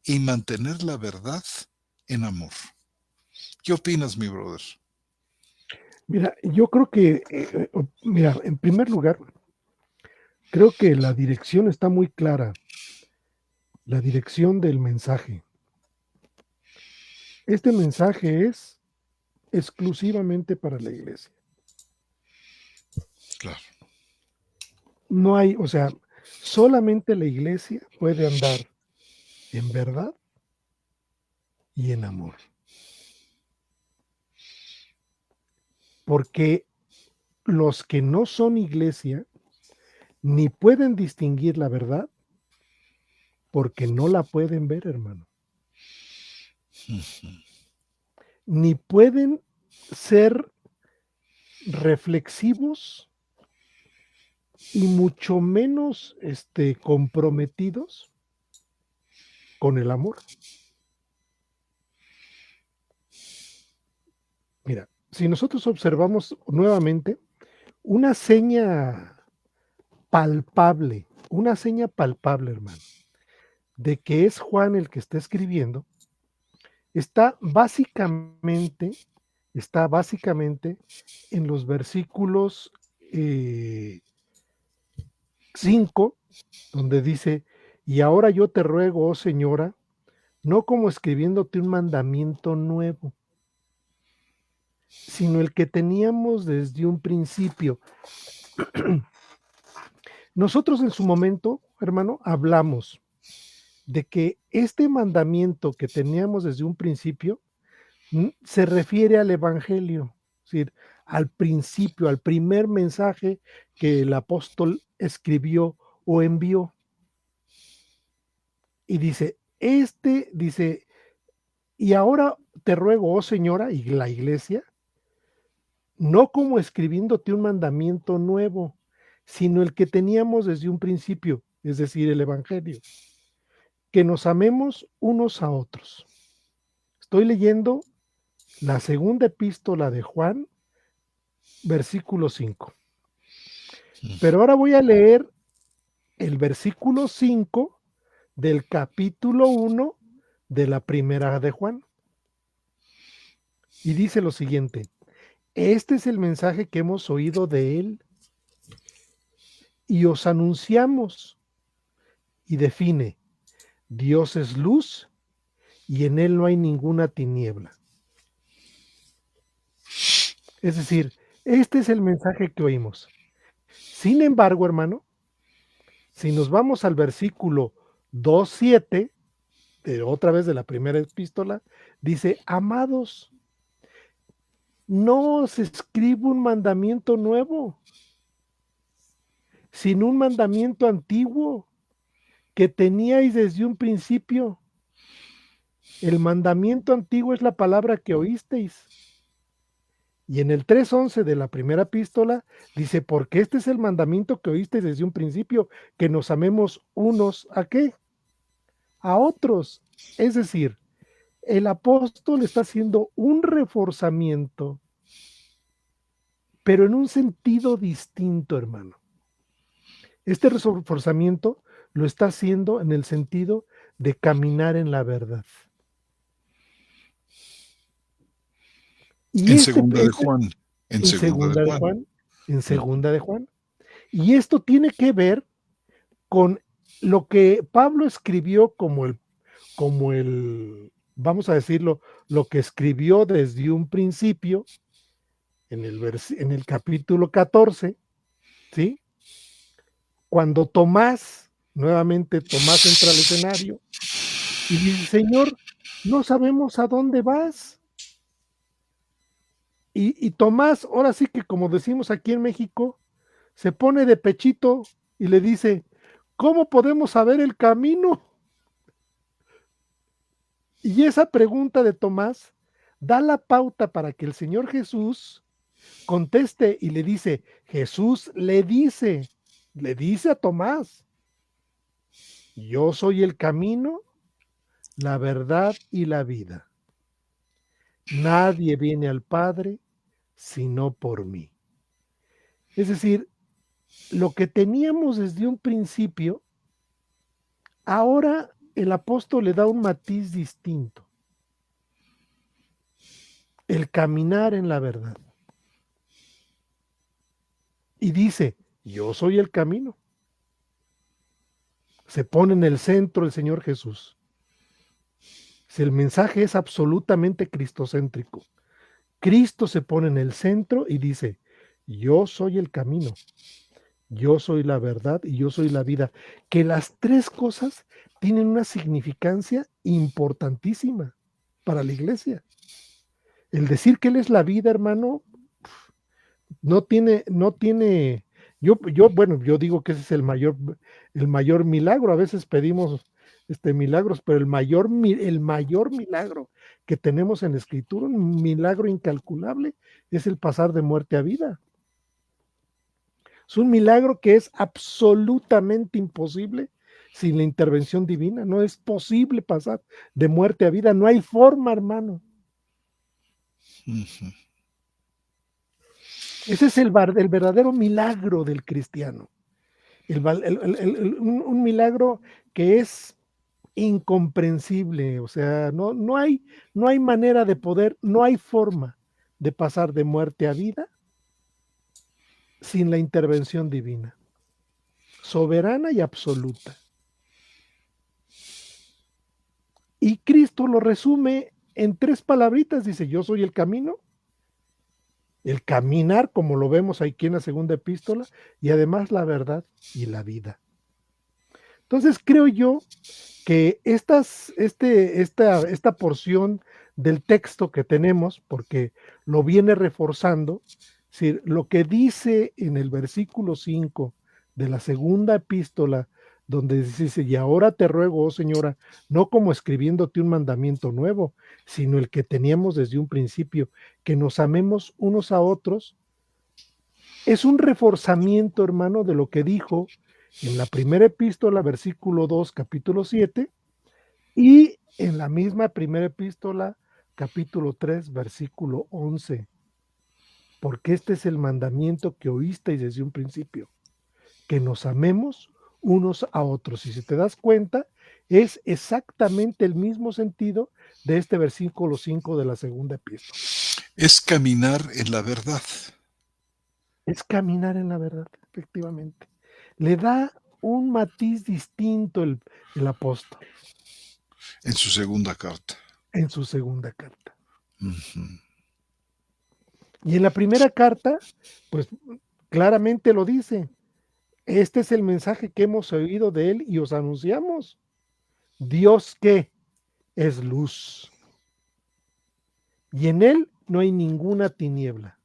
y mantener la verdad en amor. ¿Qué opinas, mi brother? Mira, yo creo que, mira, en primer lugar, creo que la dirección está muy clara, la dirección del mensaje. Este mensaje es exclusivamente para la iglesia. Claro. No hay, o sea, solamente la iglesia puede andar en verdad y en amor. Porque los que no son iglesia ni pueden distinguir la verdad porque no la pueden ver, hermano. Ni pueden ser reflexivos y mucho menos comprometidos con el amor. Mira, si nosotros observamos nuevamente una seña palpable, hermano, de que es Juan el que está escribiendo, está básicamente en los versículos 5, donde dice, y ahora yo te ruego, oh señora, no como escribiéndote un mandamiento nuevo, sino el que teníamos desde un principio. Nosotros en su momento, hermano, hablamos de que este mandamiento que teníamos desde un principio se refiere al Evangelio, es decir, al principio, al primer mensaje que el apóstol escribió o envió. Y dice, y ahora te ruego, oh señora, y la iglesia, no como escribiéndote un mandamiento nuevo, sino el que teníamos desde un principio, es decir, el Evangelio, que nos amemos unos a otros. Estoy leyendo la segunda epístola de Juan, versículo 5. Pero ahora voy a leer el versículo 5 del capítulo 1 de la primera de Juan. Y dice lo siguiente, este es el mensaje que hemos oído de él y os anunciamos, y define, Dios es luz y en él no hay ninguna tiniebla. Es decir, este es el mensaje que oímos. Sin embargo, hermano, si nos vamos al versículo 2:7, otra vez de la primera epístola, dice, amados, no os escribo un mandamiento nuevo, sino un mandamiento antiguo que teníais desde un principio. El mandamiento antiguo es la palabra que oísteis. Y en el 3:11 de la primera epístola dice, porque este es el mandamiento que oísteis desde un principio, que nos amemos unos a qué? A otros. Es decir, el apóstol está haciendo un reforzamiento, pero en un sentido distinto, hermano. Este reforzamiento lo está haciendo en el sentido de caminar en la verdad. Y en segunda de Juan. En segunda de Juan. En segunda de Juan. Y esto tiene que ver con lo que Pablo escribió como el, vamos a decirlo, lo que escribió desde un principio en el capítulo 14, ¿sí? Cuando nuevamente Tomás entra al escenario y dice, Señor, no sabemos a dónde vas. Y Tomás, ahora sí que como decimos aquí en México, se pone de pechito y le dice, ¿cómo podemos saber el camino? Y esa pregunta de Tomás da la pauta para que el Señor Jesús conteste y le dice, Jesús le dice a Tomás, yo soy el camino, la verdad y la vida. Nadie viene al Padre sino por mí. Es decir, lo que teníamos desde un principio, ahora el apóstol le da un matiz distinto. El caminar en la verdad. Y dice, yo soy el camino. Se pone en el centro el Señor Jesús. Si el mensaje es absolutamente cristocéntrico, Cristo se pone en el centro y dice, yo soy el camino, yo soy la verdad y yo soy la vida. Que las tres cosas tienen una significancia importantísima para la iglesia. El decir que Él es la vida, hermano, no tiene, yo digo que ese es el mayor milagro. A veces pedimos milagros, pero el mayor milagro que tenemos en la Escritura, un milagro incalculable, es el pasar de muerte a vida. Es un milagro que es absolutamente imposible sin la intervención divina. No es posible pasar de muerte a vida. No hay forma, hermano. Ujú. Ese es el verdadero milagro del cristiano. Un milagro que es incomprensible. O sea, no hay manera de poder, no hay forma de pasar de muerte a vida sin la intervención divina, soberana y absoluta. Y Cristo lo resume en 3 palabritas, dice: yo soy el camino, el caminar, como lo vemos aquí en la segunda epístola, y además la verdad y la vida. Entonces creo yo que esta porción del texto que tenemos, porque lo viene reforzando, es decir, lo que dice en el versículo 5 de la segunda epístola, donde dice: y ahora te ruego, oh Señora, no como escribiéndote un mandamiento nuevo, sino el que teníamos desde un principio, que nos amemos unos a otros, es un reforzamiento, hermano, de lo que dijo en la primera epístola, versículo 2, capítulo 7, y en la misma primera epístola, capítulo 3, versículo 11, porque este es el mandamiento que oísteis desde un principio, que nos amemos unos a otros. Y si te das cuenta, es exactamente el mismo sentido de este versículo 5 de la segunda epístola. Es caminar en la verdad. Es caminar en la verdad, efectivamente. Le da un matiz distinto el apóstol En su segunda carta. en su segunda carta. Ujú. Y en la primera carta, pues claramente lo dice: este es el mensaje que hemos oído de él y os anunciamos. Dios que es luz, y en él no hay ninguna tiniebla.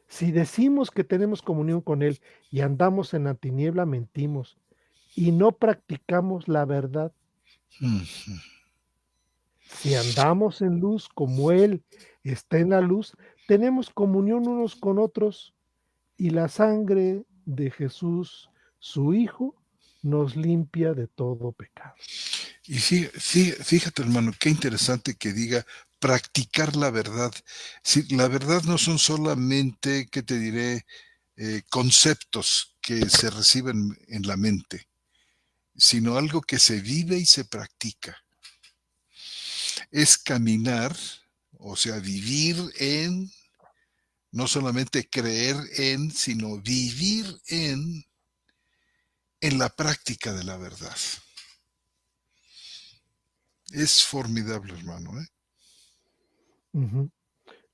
Si decimos que tenemos comunión con él y andamos en la tiniebla, mentimos y no practicamos la verdad. Ujú. Si andamos en luz como él está en la luz, tenemos comunión unos con otros, y la sangre de Jesús, su Hijo, nos limpia de todo pecado. Y fíjate, hermano, qué interesante que diga practicar la verdad. Si la verdad no son solamente, ¿qué te diré? Conceptos que se reciben en la mente, sino algo que se vive y se practica. Es caminar, o sea, vivir en, no solamente creer en, sino vivir en la práctica de la verdad. Es formidable, hermano, ¿eh? Ujú.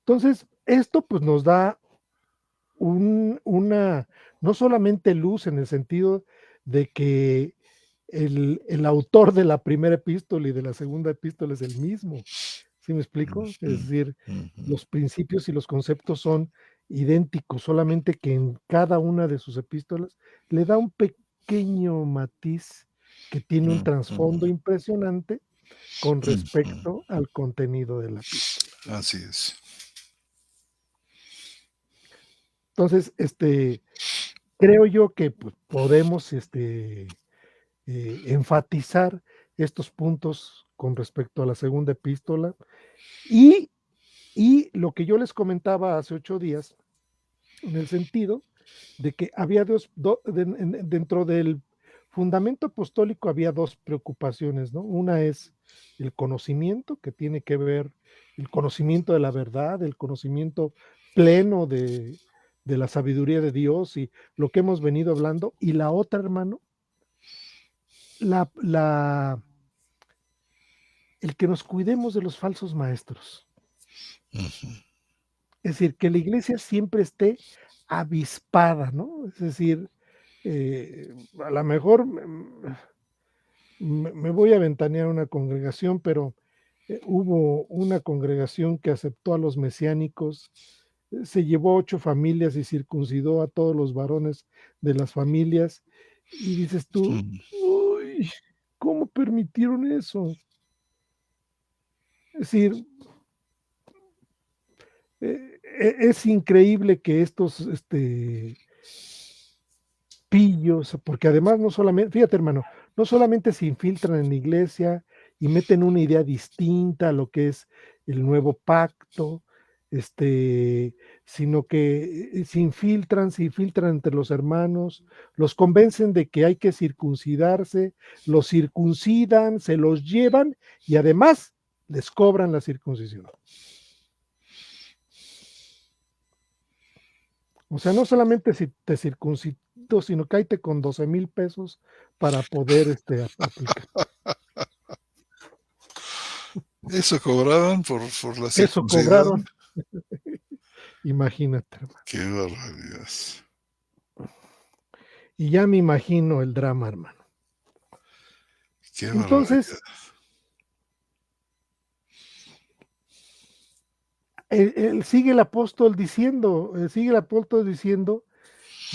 Entonces, esto pues nos da una, no solamente luz en el sentido de que el autor de la primera epístola y de la segunda epístola es el mismo. ¿Sí me explico? Ujú, Es decir, ujú, los principios y los conceptos son idénticos, solamente que en cada una de sus epístolas le da un pequeño matiz que tiene un trasfondo ujú, impresionante con ujú. respecto al contenido de la epístola. Así es. Entonces, creo yo que pues, podemos enfatizar estos puntos con respecto a la segunda epístola y, y lo que yo les comentaba hace 8 días, en el sentido de que había dentro del fundamento apostólico había dos preocupaciones, ¿no? Una es el conocimiento, que tiene que ver el conocimiento de la verdad, el conocimiento pleno de la sabiduría de Dios y lo que hemos venido hablando, y la otra, hermano, la, la, el que nos cuidemos de los falsos maestros. Ujú. Es decir, que la iglesia siempre esté avispada, ¿no? Es decir, a lo mejor me voy a ventanear una congregación, pero hubo una congregación que aceptó a los mesiánicos, se llevó 8 familias y circuncidó a todos los varones de las familias, y dices tú: Mm. uy, ¿cómo permitieron eso? Es decir, es increíble que estos pillos, porque además no solamente, fíjate hermano, no solamente se infiltran en la iglesia y meten una idea distinta a lo que es el nuevo pacto, sino que se infiltran entre los hermanos, los convencen de que hay que circuncidarse, los circuncidan, se los llevan y además les cobran la circuncisión. O sea, no solamente si te circuncido, sino cállate con 12,000 pesos para poder aplicar. ¿Eso cobraban por la Eso circuncidón? cobraron. Imagínate, hermano. Qué barbaridad. Y ya me imagino el drama, hermano. Qué barbaridad. Entonces, sigue el apóstol diciendo,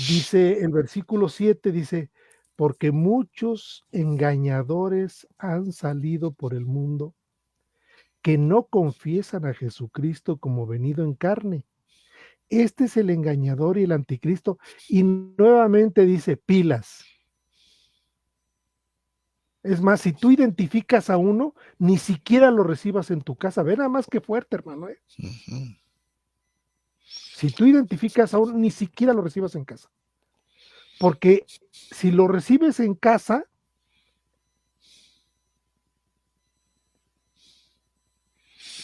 dice el versículo 7, dice, porque muchos engañadores han salido por el mundo que no confiesan a Jesucristo como venido en carne. Este es el engañador y el anticristo. Y nuevamente dice, pilas. Es más, si tú identificas a uno, ni siquiera lo recibas en tu casa. Ve nada más que fuerte, hermano. Ujú. Si tú identificas a uno, ni siquiera lo recibas en casa. Porque si lo recibes en casa,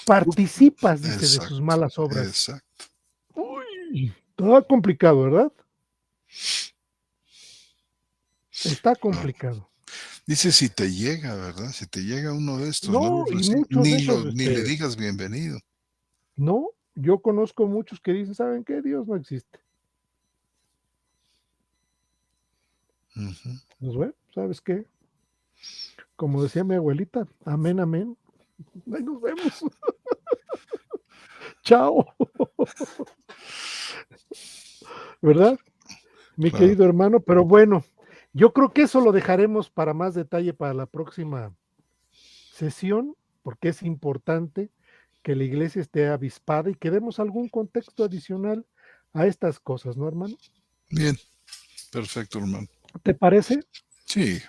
participas, dice, de sus Exacto, malas obras. exacto. Uy, todo complicado, ¿verdad? Está complicado. Dice si te llega, ¿verdad? Si te llega uno de estos, no lo No, y recibes, muchos de esos, ni le digas bienvenido. no, yo conozco muchos que dicen, ¿saben qué? Dios no existe. Ujú. Pues bueno, ¿sabes qué? Como decía mi abuelita, amén, amén. Ahí nos vemos. Chao. ¿Verdad? Mi Claro. querido hermano, pero bueno, yo creo que eso lo dejaremos para más detalle para la próxima sesión, porque es importante que la iglesia esté avispada y que demos algún contexto adicional a estas cosas, ¿no, hermano? Bien, perfecto, hermano. ¿Te parece? Sí,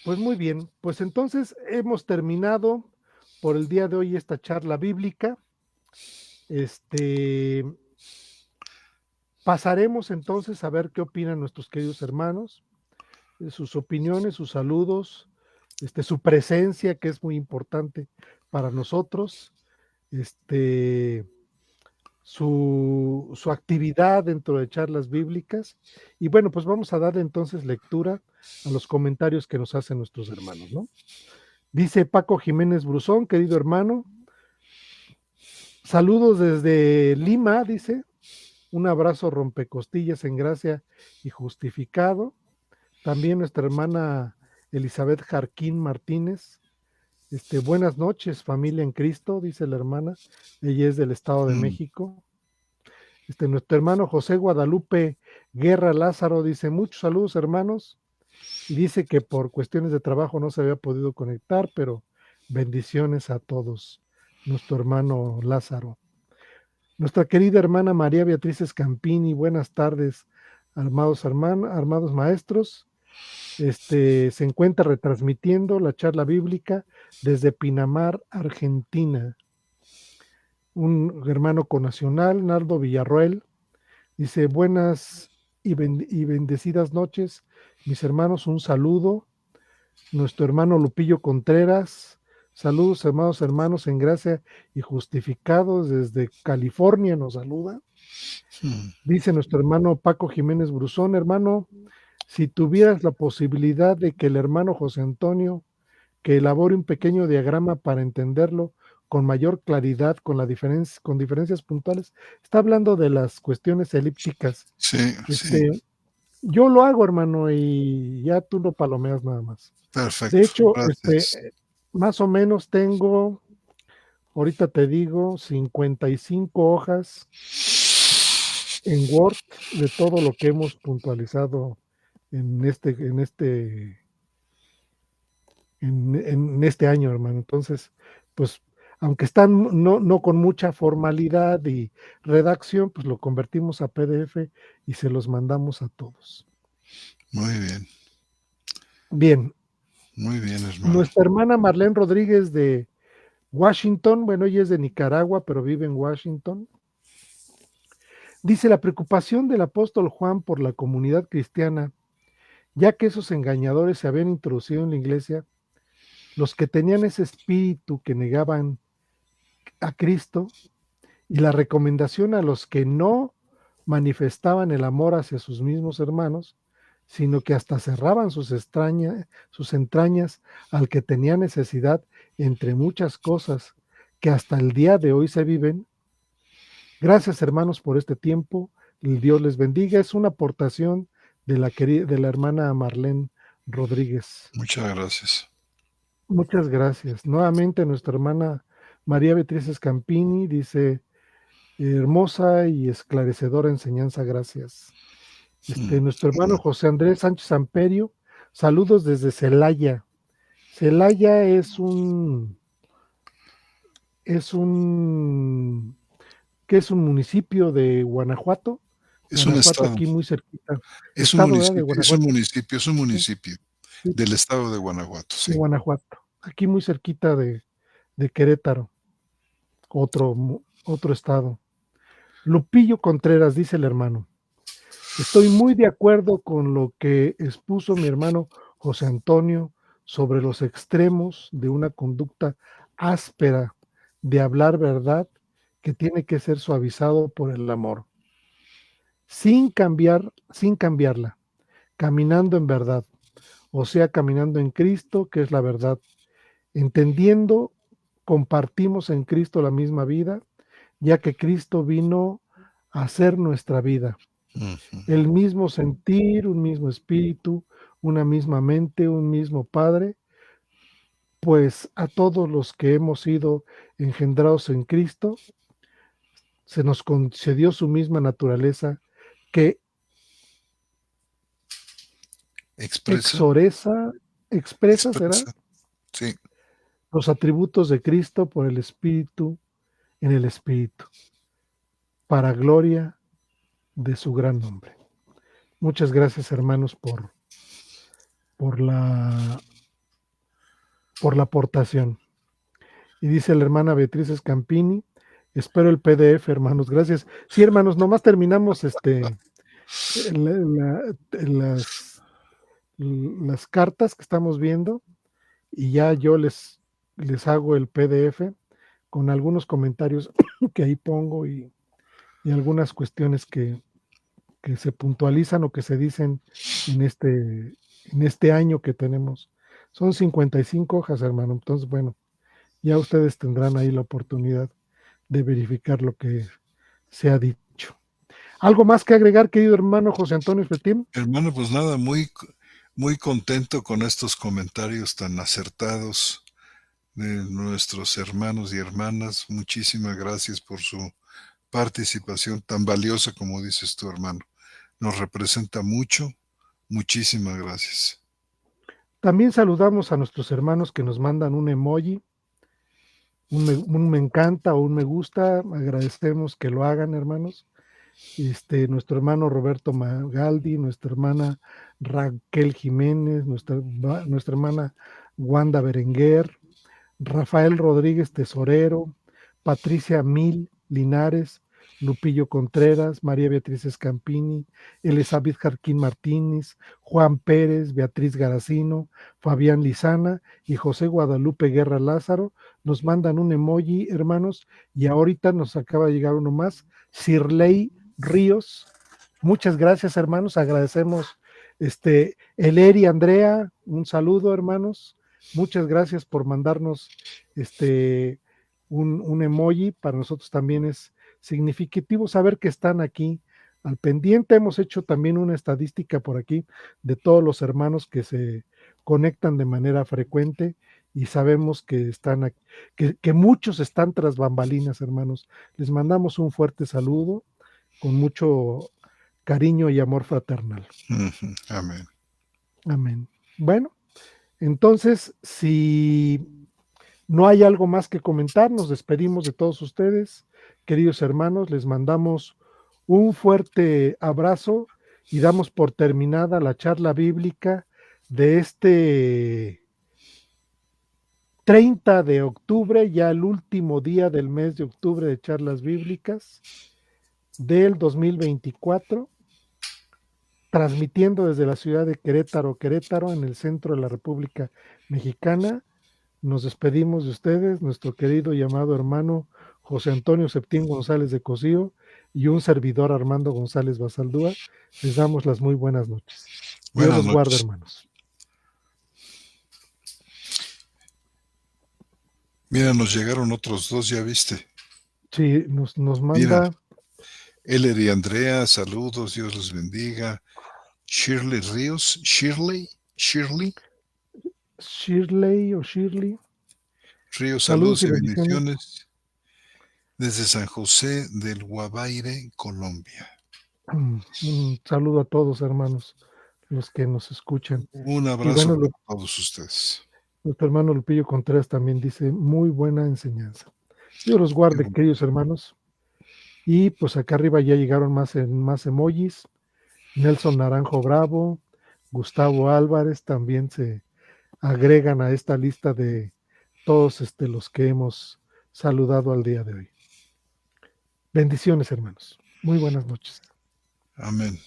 Pues muy bien, pues entonces hemos terminado por el día de hoy esta charla bíblica. Pasaremos entonces a ver qué opinan nuestros queridos hermanos, sus opiniones, sus saludos, su presencia, que es muy importante para nosotros, su actividad dentro de charlas bíblicas. Y bueno, pues vamos a dar entonces lectura a los comentarios que nos hacen nuestros hermanos, ¿no? Dice Paco Jiménez Bruzón, querido hermano, saludos desde Lima, dice, un abrazo rompecostillas en gracia y justificado. También nuestra hermana Elizabeth Jarquín Martínez. Buenas noches, familia en Cristo, dice la hermana. Ella es del Estado de México. Nuestro hermano José Guadalupe Guerra Lázaro dice, muchos saludos, hermanos. Y dice que por cuestiones de trabajo no se había podido conectar, pero bendiciones a todos. Nuestro hermano Lázaro. Nuestra querida hermana María Beatriz Escampini, buenas tardes, armados maestros. Se encuentra retransmitiendo la charla bíblica desde Pinamar, Argentina. Un hermano conacional, Nardo Villarroel, dice, buenas y bendecidas noches, mis hermanos, un saludo. Nuestro hermano Lupillo Contreras, saludos, hermanos, en gracia y justificados desde California, nos saluda. Dice nuestro hermano Paco Jiménez Bruzón, hermano, si tuvieras la posibilidad de que el hermano José Antonio, que elabore un pequeño diagrama para entenderlo con mayor claridad, con diferencias puntuales, está hablando de las cuestiones elípticas. sí, sí. Yo lo hago, hermano, y ya tú lo palomeas nada más. De Perfecto. hecho, Gracias. más o menos tengo, ahorita te digo, 55 hojas en Word de todo lo que hemos puntualizado en este año, hermano. Entonces, pues aunque están no con mucha formalidad y redacción, pues lo convertimos a PDF y se los mandamos a todos. Muy bien. Bien. Muy bien, hermano. Nuestra hermana Marlene Rodríguez de Washington, bueno, ella es de Nicaragua, pero vive en Washington. Dice: la preocupación del apóstol Juan por la comunidad cristiana, ya que esos engañadores se habían introducido en la iglesia, los que tenían ese espíritu que negaban a Cristo, y la recomendación a los que no manifestaban el amor hacia sus mismos hermanos, sino que hasta cerraban sus entrañas al que tenía necesidad, entre muchas cosas que hasta el día de hoy se viven. Gracias, hermanos, por este tiempo. Dios les bendiga. Es una aportación de la hermana Marlene Rodríguez. Muchas gracias. Muchas gracias. Nuevamente, nuestra hermana María Beatriz Scampini dice: hermosa y esclarecedora enseñanza, gracias. Nuestro hermano José Andrés Sánchez Amperio, saludos desde Celaya. Celaya es un municipio de Guanajuato. Es un Guanajuato, estado. aquí muy cerquita. Es un Estado, ¿verdad? De municipio, es un Guanajuato. municipio, es un municipio Sí, del estado de Guanajuato, de sí. Guanajuato. Aquí muy cerquita de Querétaro, otro estado. Lupillo Contreras, dice el hermano: estoy muy de acuerdo con lo que expuso mi hermano José Antonio sobre los extremos de una conducta áspera de hablar verdad que tiene que ser suavizado por el amor, sin cambiarla, caminando en verdad, o sea, caminando en Cristo, que es la verdad, entendiendo, compartimos en Cristo la misma vida, ya que Cristo vino a ser nuestra vida. El mismo sentir, un mismo espíritu, una misma mente, un mismo Padre, pues a todos los que hemos sido engendrados en Cristo, se nos concedió su misma naturaleza que Expresa, expresa, ¿será? sí. Los atributos de Cristo por el Espíritu en el Espíritu, para gloria de su gran nombre. Muchas gracias, hermanos, por la aportación. Y dice la hermana Beatriz Scampini: espero el PDF, hermanos. Gracias. Sí, hermanos, nomás terminamos las cartas que estamos viendo y ya yo les hago el PDF con algunos comentarios que ahí pongo y algunas cuestiones que se puntualizan o que se dicen en este año que tenemos. Son 55 hojas, hermano. Entonces, bueno, ya ustedes tendrán ahí la oportunidad de verificar lo que se ha dicho. ¿Algo más que agregar, querido hermano José Antonio Fetín? Hermano, pues nada, muy, muy contento con estos comentarios tan acertados de nuestros hermanos y hermanas. Muchísimas gracias por su participación tan valiosa como dices tú, hermano. Nos representa mucho. Muchísimas gracias. También saludamos a nuestros hermanos que nos mandan un emoji, un me encanta o un me gusta. Agradecemos que lo hagan, hermanos. Nuestro hermano Roberto Magaldi, nuestra hermana Raquel Jiménez, nuestra hermana Wanda Berenguer, Rafael Rodríguez Tesorero, Patricia Mil Linares, Lupillo Contreras, María Beatriz Scampini, Elizabeth Jarquín Martínez, Juan Pérez, Beatriz Garacino, Fabián Lizana y José Guadalupe Guerra Lázaro nos mandan un emoji, hermanos, y ahorita nos acaba de llegar uno más, Sirley Ríos. Muchas gracias, hermanos, agradecemos Eleri Andrea, un saludo, hermanos. Muchas gracias por mandarnos un emoji. Para nosotros también es significativo saber que están aquí al pendiente. Hemos hecho también una estadística por aquí de todos los hermanos que se conectan de manera frecuente y sabemos que están aquí, que muchos están tras bambalinas, hermanos. Les mandamos un fuerte saludo con mucho cariño y amor fraternal. Amén. Amén. Bueno, entonces, si No hay algo más que comentar, nos despedimos de todos ustedes, queridos hermanos, les mandamos un fuerte abrazo y damos por terminada la charla bíblica de este 30 de octubre, ya el último día del mes de octubre de charlas bíblicas del 2024, transmitiendo desde la ciudad de Querétaro, en el centro de la República Mexicana. Nos despedimos de ustedes, nuestro querido y amado hermano José Antonio Septín González de Cosío y un servidor Armando González Basaldúa. Les damos las muy buenas noches. Dios Buenas los guarde, noches. hermanos. Mira, nos llegaron otros dos, ¿ya viste? Sí, nos Mira, manda Eler y Andrea, saludos, Dios los bendiga. Shirley Ríos, Shirley Shirley. Ríos, Saludos saludos y y bendiciones. bendiciones desde San José del Guabaire, Colombia. Un saludo a todos, hermanos, los que nos escuchan. Un Y abrazo bueno, para todos ustedes. nuestro hermano Lupillo Contreras también dice, muy buena enseñanza. Dios los guarde, queridos hermanos. Y pues acá arriba ya llegaron más emojis. Nelson Naranjo Bravo, Gustavo Álvarez también se agregan a esta lista de todos los que hemos saludado al día de hoy. Bendiciones, hermanos. Muy buenas noches. Amén.